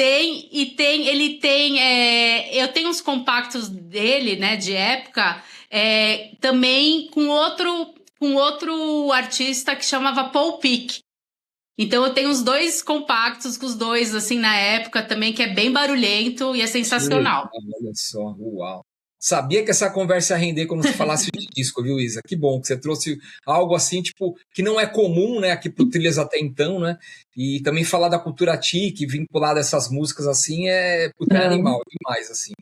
tem. Eu tenho uns compactos dele, né, de época, também com outro artista que chamava Paul Pick. Então eu tenho os dois compactos com os dois, assim, na época também, que é bem barulhento e é sensacional. Olha só, uau. Sabia que essa conversa ia render quando você falasse de disco, viu, Isa? Que bom que você trouxe algo assim, tipo, que não é comum, né, aqui pro Trilhas até então, né? E também falar da cultura tique, vinculada a essas músicas assim, é animal, demais, assim.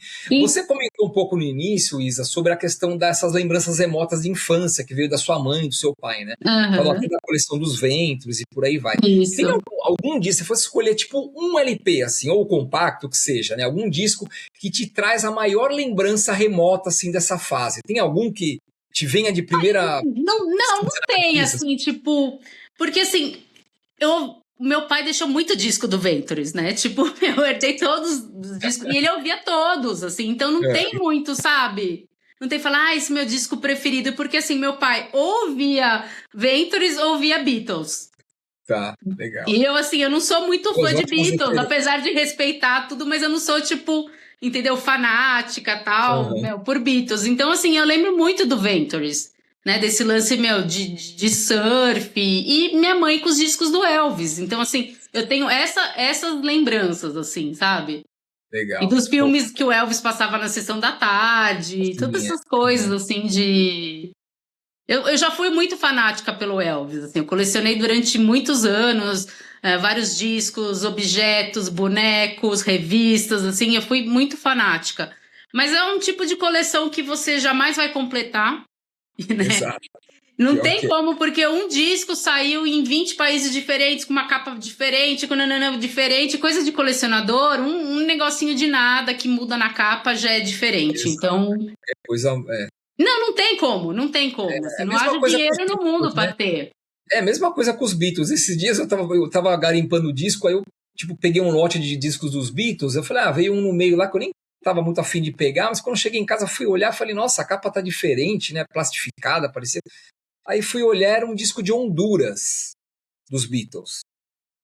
Você comentou um pouco no início, Isa, sobre a questão dessas lembranças remotas de infância, que veio da sua mãe, do seu pai, né? Falou até da coleção dos ventos e por aí vai. Isso. Tem algum dia, se fosse escolher, tipo, um LP, assim, ou compacto, que seja, né? Algum disco que te traz a maior lembrança remota, assim, dessa fase. Tem algum que te venha de primeira... Não tem, assim, tipo... Porque, assim, meu pai deixou muito disco do Ventures, né? Tipo, eu herdei todos os discos e ele ouvia todos, assim. Então não tem muito, sabe? Não tem falar, esse é meu disco preferido. Porque, assim, meu pai ouvia Ventures ou ouvia Beatles. Tá, legal. E eu, assim, eu não sou muito fã de Beatles, apesar de respeitar tudo, mas eu não sou, tipo, entendeu? Fanática, tal, por Beatles. Então, assim, eu lembro muito do Ventures. Né, desse lance, de surf, e minha mãe com os discos do Elvis. Então, assim, eu tenho essas lembranças, assim, sabe? Legal. E dos filmes que o Elvis passava na sessão da tarde, todas essas coisas, assim, de... Eu já fui muito fanática pelo Elvis, assim, eu colecionei durante muitos anos vários discos, objetos, bonecos, revistas, assim, eu fui muito fanática. Mas é um tipo de coleção que você jamais vai completar. Né? Exato. Não tem como, porque um disco saiu em 20 países diferentes, com uma capa diferente, com nanana diferente, coisa de colecionador, um negocinho de nada que muda na capa já é diferente. Então. Não tem como. Assim, não haja dinheiro no mundo para ter. É a mesma coisa com os Beatles. Esses dias eu tava garimpando o disco, aí eu peguei um lote de discos dos Beatles, eu falei, veio um no meio lá que eu nem tava muito afim de pegar, mas quando eu cheguei em casa fui olhar, falei, nossa, a capa tá diferente, né, plastificada, parecia. Aí fui olhar, era um disco de Honduras, dos Beatles.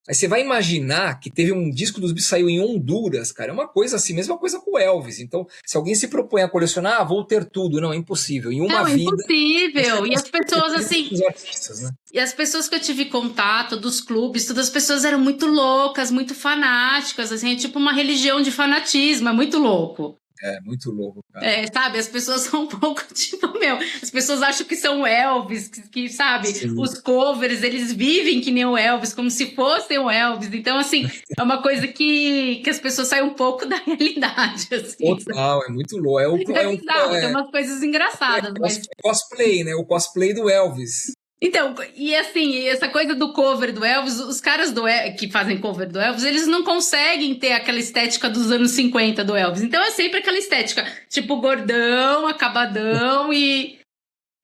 Aí você vai imaginar que teve um disco dos Beatles que saiu em Honduras, cara, é uma coisa assim, mesma coisa com o Elvis. Então, se alguém se propõe a colecionar, vou ter tudo, não, é impossível. Em uma vida... É impossível, e as pessoas assim... Os artistas, né? E as pessoas que eu tive contato, dos clubes, todas as pessoas eram muito loucas, muito fanáticas, assim, é tipo uma religião de fanatismo, é muito louco. É, muito louco, cara. Sabe, as pessoas são um pouco, tipo, as pessoas acham que são Elvis, que sabe, sim, os covers, eles vivem que nem o Elvis, como se fossem o Elvis. Então, assim, é uma coisa que as pessoas saem um pouco da realidade, assim. Total, é muito louco. Tem umas coisas engraçadas. Mas... cosplay, né? O cosplay do Elvis. Então, e assim, essa coisa do cover do Elvis, os caras que fazem cover do Elvis, eles não conseguem ter aquela estética dos anos 50 do Elvis. Então é sempre aquela estética, tipo, gordão, acabadão e...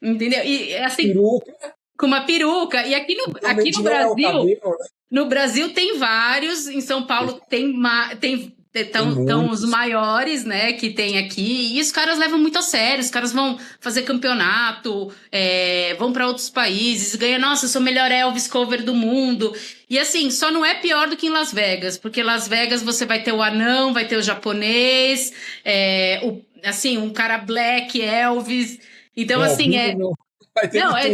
Entendeu? E assim, peruca. Com uma peruca. E aqui no Brasil, cabelo, né? No Brasil tem vários, em São Paulo estão os maiores, né, que tem aqui, e os caras levam muito a sério, os caras vão fazer campeonato, vão para outros países, ganham, nossa, eu sou o melhor Elvis cover do mundo, e assim, só não é pior do que em Las Vegas, porque Las Vegas você vai ter o anão, vai ter o japonês, um cara black Elvis, então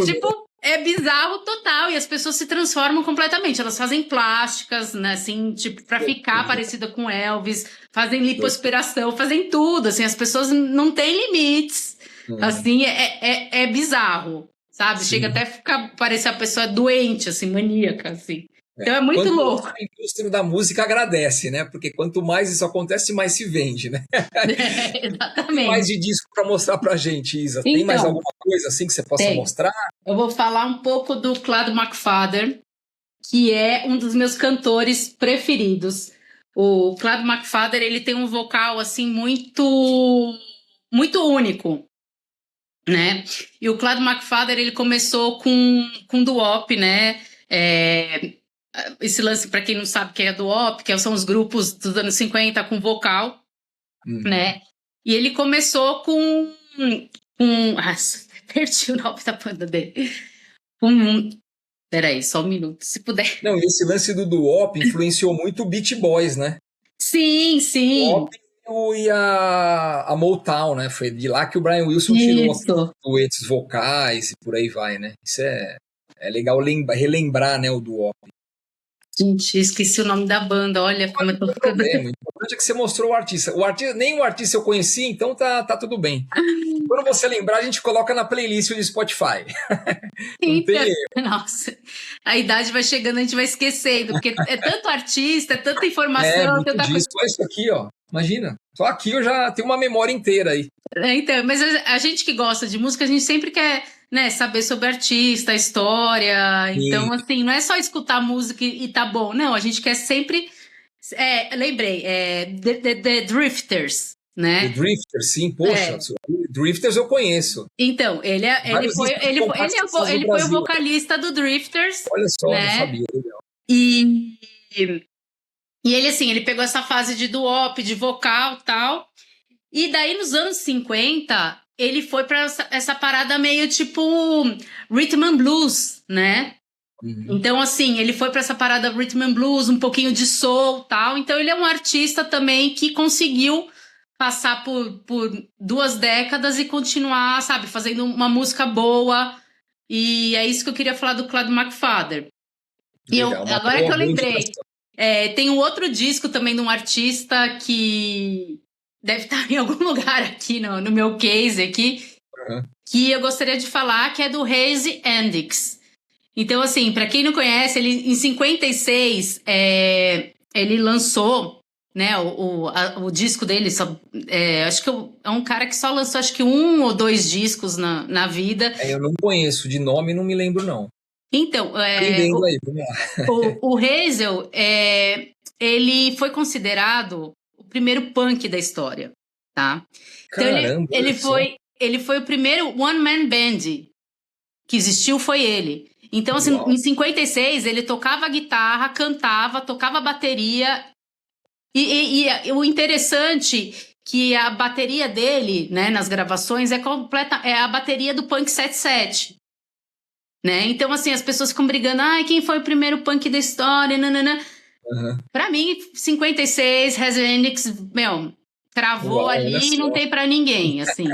tipo... É bizarro total, e as pessoas se transformam completamente. Elas fazem plásticas, né, assim, tipo, pra ficar parecida com Elvis, fazem lipoaspiração, fazem tudo, assim, as pessoas não têm limites. Assim, é bizarro, sabe? Sim. Chega até a parecer a pessoa doente, assim, maníaca, assim. Então é muito louco. A indústria da música agradece, né? Porque quanto mais isso acontece, mais se vende, né? Exatamente. Mais de disco para mostrar pra gente, Isa. Então, tem mais alguma coisa assim que você possa mostrar? Eu vou falar um pouco do Claude McFadden, que é um dos meus cantores preferidos. O Claude McFadden, ele tem um vocal assim muito único, né? E o Claude McFadden, ele começou com doo-wop, né? Esse lance, para quem não sabe, que é doo-wop, que são os grupos dos anos 50 com vocal, né? E ele começou com perdi o nome da banda dele. Peraí, só um minuto, se puder. Não, e esse lance do doo-wop influenciou muito o Beach Boys, né? Sim. O e a Motown, né? Foi de lá que o Brian Wilson tirou os duetos vocais e por aí vai, né? Isso é legal relembrar, né, o doo-wop. Gente, esqueci o nome da banda, olha como eu tô ficando... O importante é que você mostrou o artista. Nem o artista eu conheci, então tá tudo bem. Quando você lembrar, a gente coloca na playlist do Spotify. Nossa, a idade vai chegando, a gente vai esquecendo, porque é tanto artista, é tanta informação. Muito disco. Olha isso aqui, ó. Imagina, só aqui eu já tenho uma memória inteira aí. Então, mas a gente que gosta de música, a gente sempre quer, né, saber sobre artista, a história. Então, assim, não é só escutar música e tá bom. Não, a gente quer sempre... lembrei, The Drifters, né? The Drifters, sim, poxa. Drifters eu conheço. Então, ele foi o vocalista do Drifters. Olha só, né? Não sabia. Legal. E ele, assim, ele pegou essa fase de doo-wop, de vocal e tal. E daí, nos anos 50, ele foi pra essa parada meio tipo rhythm and blues, né? Então, assim, ele foi pra essa parada rhythm and blues, um pouquinho de soul e tal. Então, ele é um artista também que conseguiu passar por 2 décadas e continuar, sabe, fazendo uma música boa. E é isso que eu queria falar do Claude McFadden. E agora que eu lembrei, tem um outro disco também de um artista que deve estar em algum lugar aqui no meu case aqui, que eu gostaria de falar, que é do Hazy Hendrix. Então, assim, para quem não conhece, ele em 56 ele lançou, né, o disco dele. Acho que é um cara que só lançou acho que 1 ou 2 discos na vida. Eu não conheço de nome, não me lembro não. Então, o Hazel, ele foi considerado o primeiro punk da história, tá? Caramba, então ele foi o primeiro one-man band que existiu, foi ele. Então, assim, em 56, ele tocava guitarra, cantava, tocava bateria. E o interessante que a bateria dele, né, nas gravações, é a bateria do Punk 77. Né? Então, assim, as pessoas ficam brigando, quem foi o primeiro punk da história, nanana. Pra mim, 56, Hazy Hendrix, cravou ali e não tem pra ninguém, assim.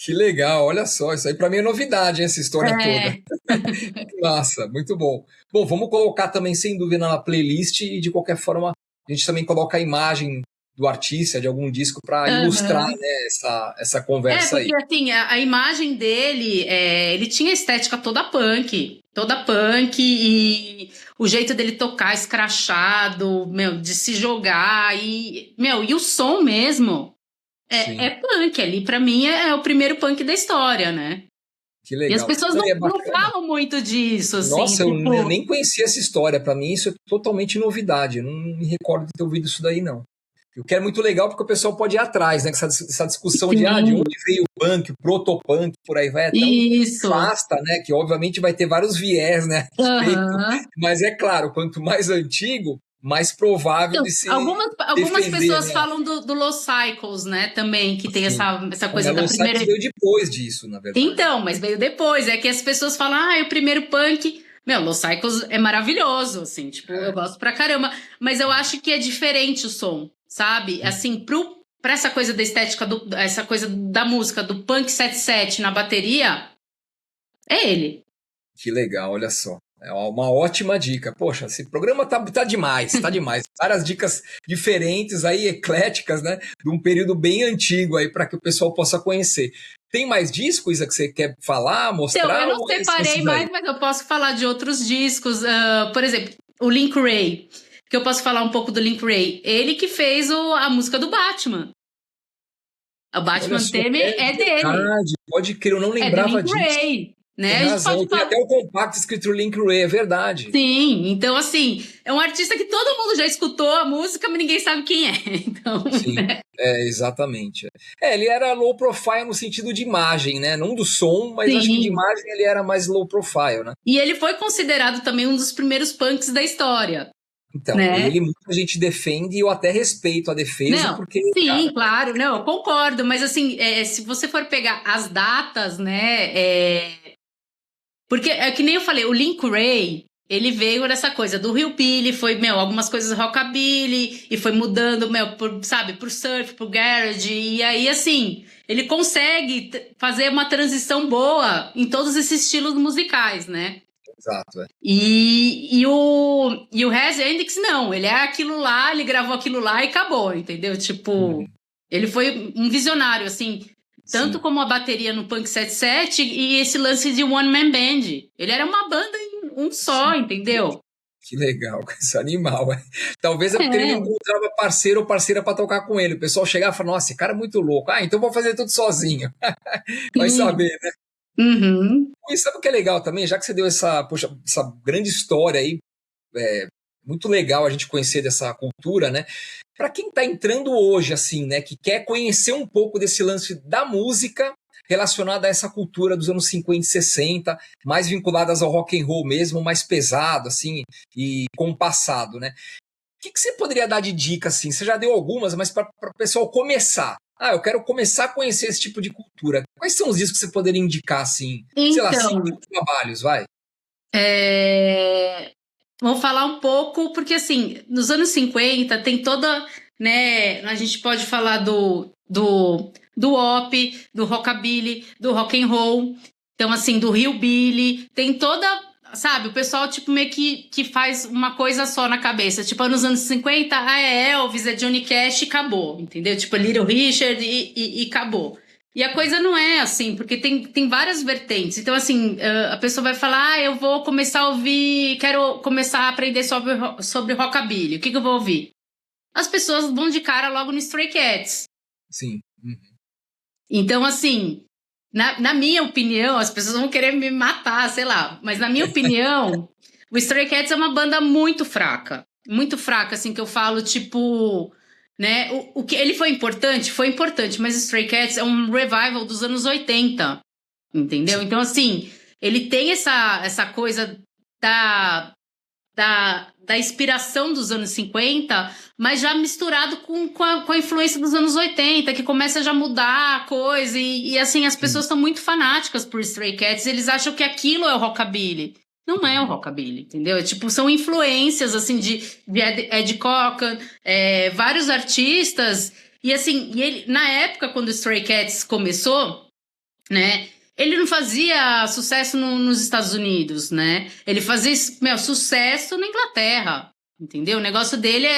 Que legal, olha só, isso aí pra mim é novidade, essa história toda. Massa, muito bom. Bom, vamos colocar também, sem dúvida, na playlist e, de qualquer forma, a gente também coloca a imagem do artista, de algum disco, para ilustrar, né, essa conversa aí. Porque, assim, a imagem dele, ele tinha estética toda punk, e o jeito dele tocar escrachado, de se jogar, e o som mesmo é punk, ali pra mim é o primeiro punk da história, né? Que legal. E as pessoas não falam muito disso, assim. Nossa, eu nem conhecia essa história, pra mim isso é totalmente novidade, eu não me recordo de ter ouvido isso daí, não. O que é muito legal, porque o pessoal pode ir atrás, né? Essa discussão de onde veio o punk, o protopunk, por aí vai, é tão vasta, né? Que obviamente vai ter vários viés, né? Mas é claro, quanto mais antigo, mais provável de ser. Algumas pessoas falam do Los Cycles, né? Também, que tem essa coisa da primeira. Mas veio depois disso, na verdade. Então, mas veio depois. É que as pessoas falam, o primeiro punk. Los Cycles é maravilhoso, assim, tipo, eu gosto pra caramba. Mas eu acho que é diferente o som. Sabe? Assim, pra essa coisa da estética, essa coisa da música, do Punk 77 na bateria, é ele. Que legal, olha só. É uma ótima dica. Poxa, esse programa tá demais, tá demais. Várias dicas diferentes aí, ecléticas, né? De um período bem antigo aí, para que o pessoal possa conhecer. Tem mais discos, Isa, que você quer falar, mostrar? Então, eu não separei mais, mas eu posso falar de outros discos. Por exemplo, o Link Wray, que eu posso falar um pouco do Link Wray. Ele que fez a música do Batman. O Batman Theme é dele. Verdade, pode crer, eu não lembrava disso. É do Link Wray, né? Tem razão, tem até o compacto escrito Link Wray, é verdade. Sim, então assim, é um artista que todo mundo já escutou a música, mas ninguém sabe quem é. Então, sim, né? Exatamente. Ele era low profile no sentido de imagem, né? Não do som, mas Sim. acho que de imagem ele era mais low profile, né? E ele foi considerado também um dos primeiros punks da história. Então, né? Ele muita gente defende e eu até respeito a defesa, Não, porque... sim, cara, claro, não, eu concordo, mas assim, se você for pegar as datas, né, porque é que nem eu falei, o Link Wray, ele veio dessa coisa do hillbilly, foi, algumas coisas rockabilly, e foi mudando, pro surf, pro garage, e aí, assim, ele consegue fazer uma transição boa em todos esses estilos musicais, né? Exato, E o Rez Hendrix, não, ele é aquilo lá, ele gravou aquilo lá e acabou, entendeu? Tipo, ele foi um visionário, assim, tanto como a bateria no Punk 77 e esse lance de One Man Band. Ele era uma banda em um só, entendeu? Que legal, esse animal. Talvez é porque ele não encontrava parceiro ou parceira para tocar com ele. O pessoal chegava e falava, nossa, esse cara é muito louco. Então vou fazer tudo sozinho. Vai saber, né? Uhum. E sabe o que é legal também? Já que você deu essa grande história aí, muito legal a gente conhecer dessa cultura, né? Para quem está entrando hoje, assim, né, que quer conhecer um pouco desse lance da música relacionada a essa cultura dos anos 50 e 60, mais vinculadas ao rock and roll mesmo, mais pesado, assim, e compassado, né? O que você poderia dar de dica, assim? Você já deu algumas, mas para o pessoal começar. Eu quero começar a conhecer esse tipo de cultura. Quais são os discos que você poderia indicar, assim? Sei lá, 5 trabalhos, vai. Vou falar um pouco, porque assim, nos anos 50 tem toda, né, a gente pode falar do op, do rockabilly, do rock and roll, então assim, do hillbilly, tem toda, sabe, o pessoal tipo meio que faz uma coisa só na cabeça, tipo, nos anos 50, é Elvis, é Johnny Cash e acabou, entendeu? Tipo, Little Richard e acabou. E a coisa não é assim, porque tem várias vertentes. Então, assim, a pessoa vai falar, eu vou começar a ouvir, quero começar a aprender sobre rockabilly. O que eu vou ouvir? As pessoas vão de cara logo no Stray Cats. Sim. Então, assim, na minha opinião, as pessoas vão querer me matar, sei lá. Mas na minha opinião, o Stray Cats é uma banda muito fraca. Muito fraca, assim, que eu falo, tipo... né? O que ele foi importante, mas Stray Cats é um revival dos anos 80, entendeu? Então, assim, ele tem essa coisa da inspiração dos anos 50, mas já misturado com a influência dos anos 80, que começa a já mudar a coisa, e assim, as pessoas são muito fanáticas por Stray Cats, eles acham que aquilo é o rockabilly. Não é o rockabilly, entendeu? Tipo, são influências, assim, de Ed Cochran, vários artistas. E, assim, ele, na época, quando o Stray Cats começou, né? Ele não fazia sucesso nos Estados Unidos, né? Ele fazia, sucesso na Inglaterra, entendeu? O negócio dele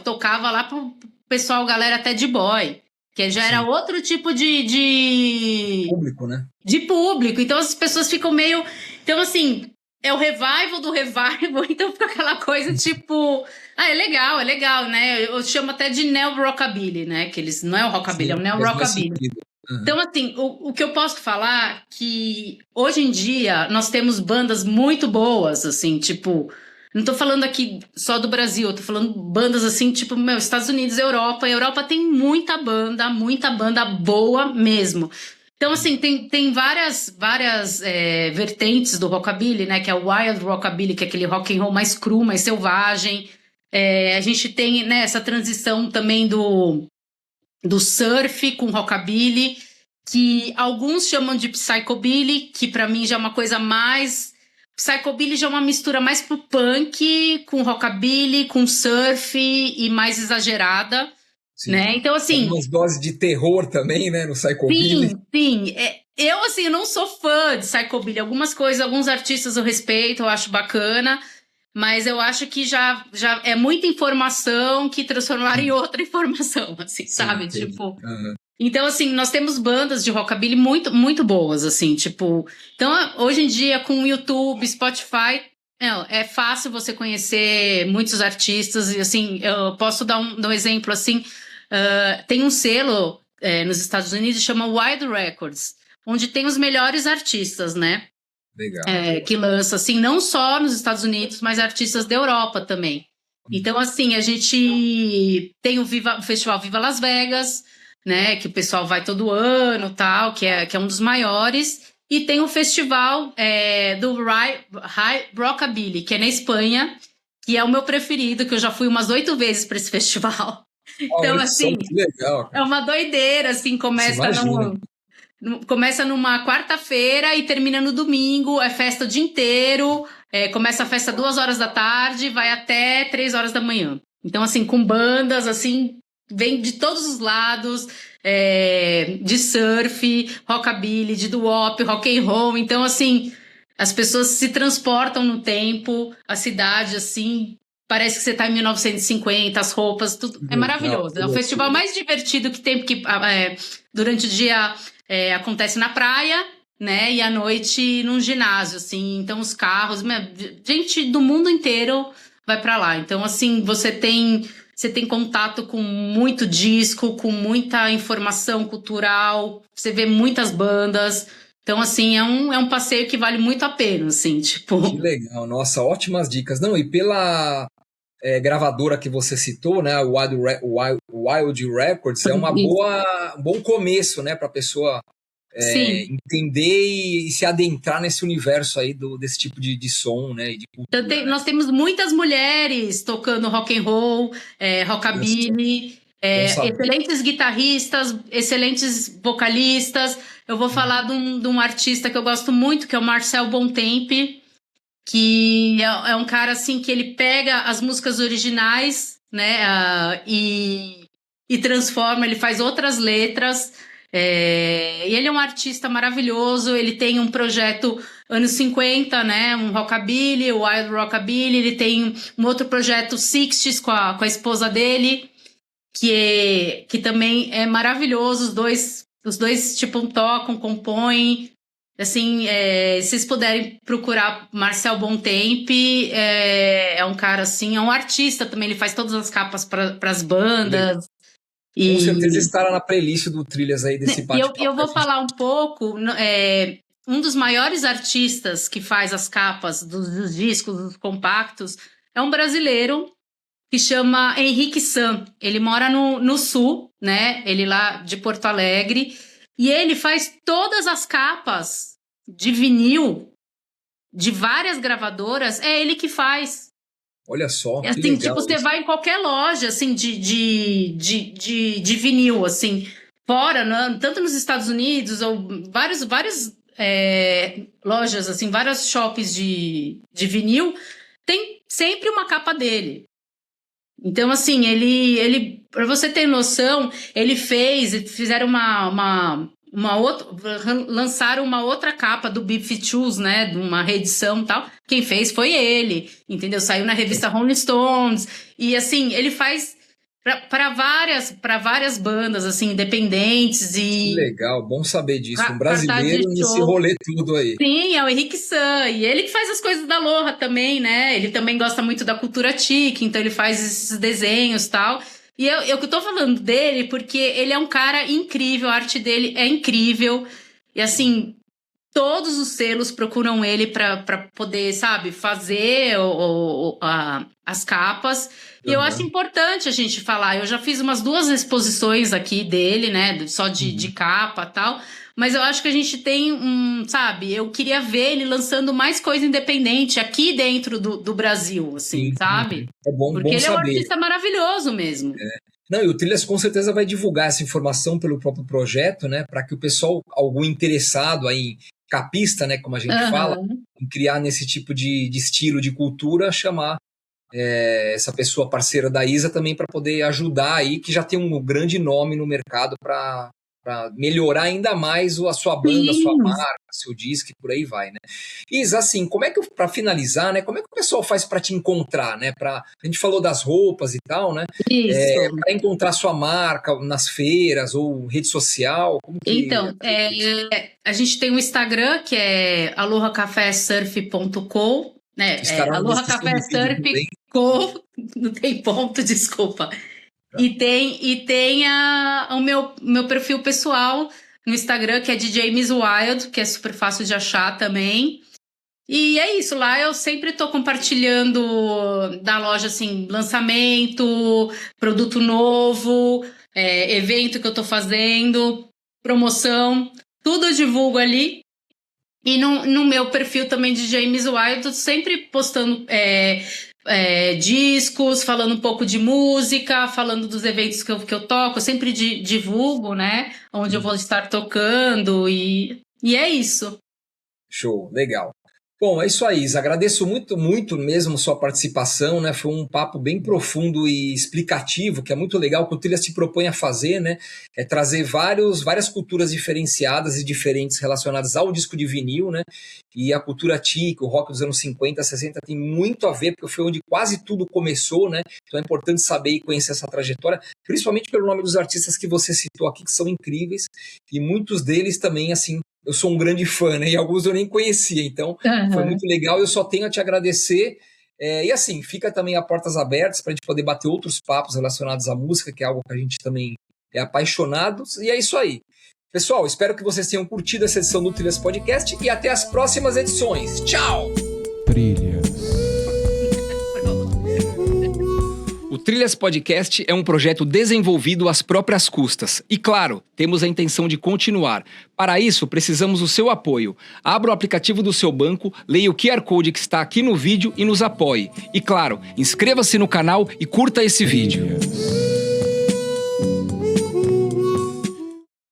tocava lá pro pessoal, galera até de boy. Que já era outro tipo de... público, né? De público. Então, as pessoas ficam meio... Então, assim... É o revival do revival, então fica aquela coisa tipo... é legal, né? Eu chamo até de neo-rockabilly, né? Que eles não é o rockabilly, é o neo-rockabilly. Então, assim, o que eu posso falar que hoje em dia nós temos bandas muito boas, assim, tipo... Não tô falando aqui só do Brasil, eu tô falando bandas assim, tipo, Estados Unidos, Europa. A Europa tem muita banda boa mesmo. Então, assim, tem várias vertentes do rockabilly, né? Que é o wild rockabilly, que é aquele rock and roll mais cru, mais selvagem. A gente tem, né, essa transição também do surf com rockabilly, que alguns chamam de psychobilly, que para mim já é uma coisa mais... Psychobilly já é uma mistura mais pro punk, com rockabilly, com surf e mais exagerada. Sim. Né? Então, assim... Algumas doses de terror também, né? No psychobilly. Sim. Eu, assim, eu não sou fã de psychobilly. Algumas coisas, alguns artistas eu respeito, eu acho bacana. Mas eu acho que já é muita informação que transformaram em outra informação, assim, sabe? Entendi. Tipo... Então, assim, nós temos bandas de rockabilly muito, muito boas, assim, tipo... Então, hoje em dia, com o YouTube, Spotify, É fácil você conhecer muitos artistas, e assim, eu posso dar um exemplo, assim, tem um selo nos Estados Unidos que chama Wild Records, onde tem os melhores artistas, né? Legal. Que lança, assim, não só nos Estados Unidos, mas artistas da Europa também. Então, assim, a gente tem o Festival Viva Las Vegas, né, que o pessoal vai todo ano, tal, que é um dos maiores. E tem o festival do High Rockabilly, que é na Espanha, que é o meu preferido, que eu já fui umas 8 vezes para esse festival. Então, assim, que legal, é uma doideira, assim, começa numa quarta-feira e termina no domingo, é festa o dia inteiro, começa a festa 2 horas da tarde, vai até 3 horas da manhã. Então, assim, com bandas, assim, vem de todos os lados, de surf, rockabilly, de doo-wop, rock and roll. Então, assim, as pessoas se transportam no tempo, a cidade, assim, parece que você está em 1950, as roupas, tudo é maravilhoso. É o festival mais divertido que tem, porque durante o dia acontece na praia, né, e à noite num ginásio, assim. Então, os carros, gente do mundo inteiro vai para lá. Então, assim, você tem contato com muito disco, com muita informação cultural, você vê muitas bandas. Então, assim, é um passeio que vale muito a pena, assim, tipo... Que legal, nossa, ótimas dicas. Não, e pela gravadora que você citou, né, o Wild Records, é um bom começo, né, para a pessoa entender e se adentrar nesse universo aí desse tipo de som, né? De cultura, então, nós temos muitas mulheres tocando rock and roll, rockabilly, excelentes guitarristas, excelentes vocalistas. Eu vou falar de um artista que eu gosto muito, que é o Marcel Bontempi, que é um cara assim que ele pega as músicas originais, né, e transforma, ele faz outras letras. E ele é um artista maravilhoso, ele tem um projeto anos 50, né, um rockabilly, o Wild Rockabilly, ele tem um outro projeto 60s com a esposa dele, que também é maravilhoso, os dois tipo tocam, compõem, assim, se vocês puderem procurar Marcel Bontempi, é um cara assim, é um artista também, ele faz todas as capas para as bandas. Com certeza estará na playlist do Trilhas aí desse bate-papo. Eu vou falar um pouco, um dos maiores artistas que faz as capas dos discos, dos compactos, é um brasileiro que chama Henrique Sam. Ele mora no sul, né? Ele lá de Porto Alegre, e ele faz todas as capas de vinil de várias gravadoras, é ele que faz. Olha só, assim, que legal. Tipo, você vai em qualquer loja, assim, de vinil, assim, fora, tanto nos Estados Unidos, ou várias lojas, assim, vários shoppings de vinil, tem sempre uma capa dele. Então, assim, ele para você ter noção, fizeram lançaram uma outra capa do Beef-Tools, né, de uma reedição e tal. Quem fez foi ele, entendeu? Saiu na revista Rolling Stones. E assim, ele faz para várias bandas assim independentes e que legal, bom saber disso. Um brasileiro nesse rolê tudo aí. Sim, é o Henrique Sam, e ele que faz as coisas da Aloha também, né? Ele também gosta muito da cultura tique, então ele faz esses desenhos e tal. E eu tô falando dele porque ele é um cara incrível, a arte dele é incrível. E assim, todos os selos procuram ele para poder, sabe, fazer as capas. E eu acho importante a gente falar. Eu já fiz umas 2 exposições aqui dele, né, só de capa e tal. Mas eu acho que a gente tem sabe, eu queria ver ele lançando mais coisa independente aqui dentro do Brasil, assim, sabe? É bom, porque ele é um artista maravilhoso mesmo. Não, e o Trilhas com certeza vai divulgar essa informação pelo próprio projeto, né, para que o pessoal, algum interessado aí, capista, né, como a gente fala, em criar nesse tipo de estilo de cultura, chamar essa pessoa parceira da Isa também para poder ajudar aí, que já tem um grande nome no mercado para melhorar ainda mais a sua banda, a sua marca, seu disco e por aí vai, né? Isa, assim, como é que, para finalizar, né, como é que o pessoal faz para te encontrar, né? A gente falou das roupas e tal, né? Para encontrar sua marca nas feiras ou rede social, como que... Então, a gente tem um Instagram que é alohacafesurf.com, Aloha Café Surf com... Não tem ponto, desculpa. E tem o meu perfil pessoal no Instagram, que é DJ Miss Wild, que é super fácil de achar também. E é isso, lá eu sempre tô compartilhando da loja, assim, lançamento, produto novo, evento que eu tô fazendo, promoção, tudo eu divulgo ali. E no meu perfil também de James Wild, eu tô sempre postando discos, falando um pouco de música, falando dos eventos que eu toco, eu sempre divulgo, né? Onde eu vou estar tocando e é isso. Show, legal. Bom, é isso aí, Isa. Agradeço muito, muito mesmo sua participação, né? Foi um papo bem profundo e explicativo, que é muito legal, que o Trilha se propõe a fazer, né? É trazer várias culturas diferenciadas e diferentes relacionadas ao disco de vinil, né? E a cultura tic, o rock dos anos 50, 60 tem muito a ver, porque foi onde quase tudo começou, né? Então é importante saber e conhecer essa trajetória, principalmente pelo nome dos artistas que você citou aqui, que são incríveis, e muitos deles também, assim, eu sou um grande fã, né? E alguns eu nem conhecia, então foi muito legal. Eu só tenho a te agradecer. E assim, fica também a portas abertas para a gente poder bater outros papos relacionados à música, que é algo que a gente também é apaixonado. E é isso aí. Pessoal, espero que vocês tenham curtido essa edição do Trilhas Podcast e até as próximas edições. Tchau! Trilhas. O Trilhas Podcast é um projeto desenvolvido às próprias custas. E claro, temos a intenção de continuar. Para isso, precisamos do seu apoio. Abra o aplicativo do seu banco, leia o QR Code que está aqui no vídeo e nos apoie. E claro, inscreva-se no canal e curta esse vídeo.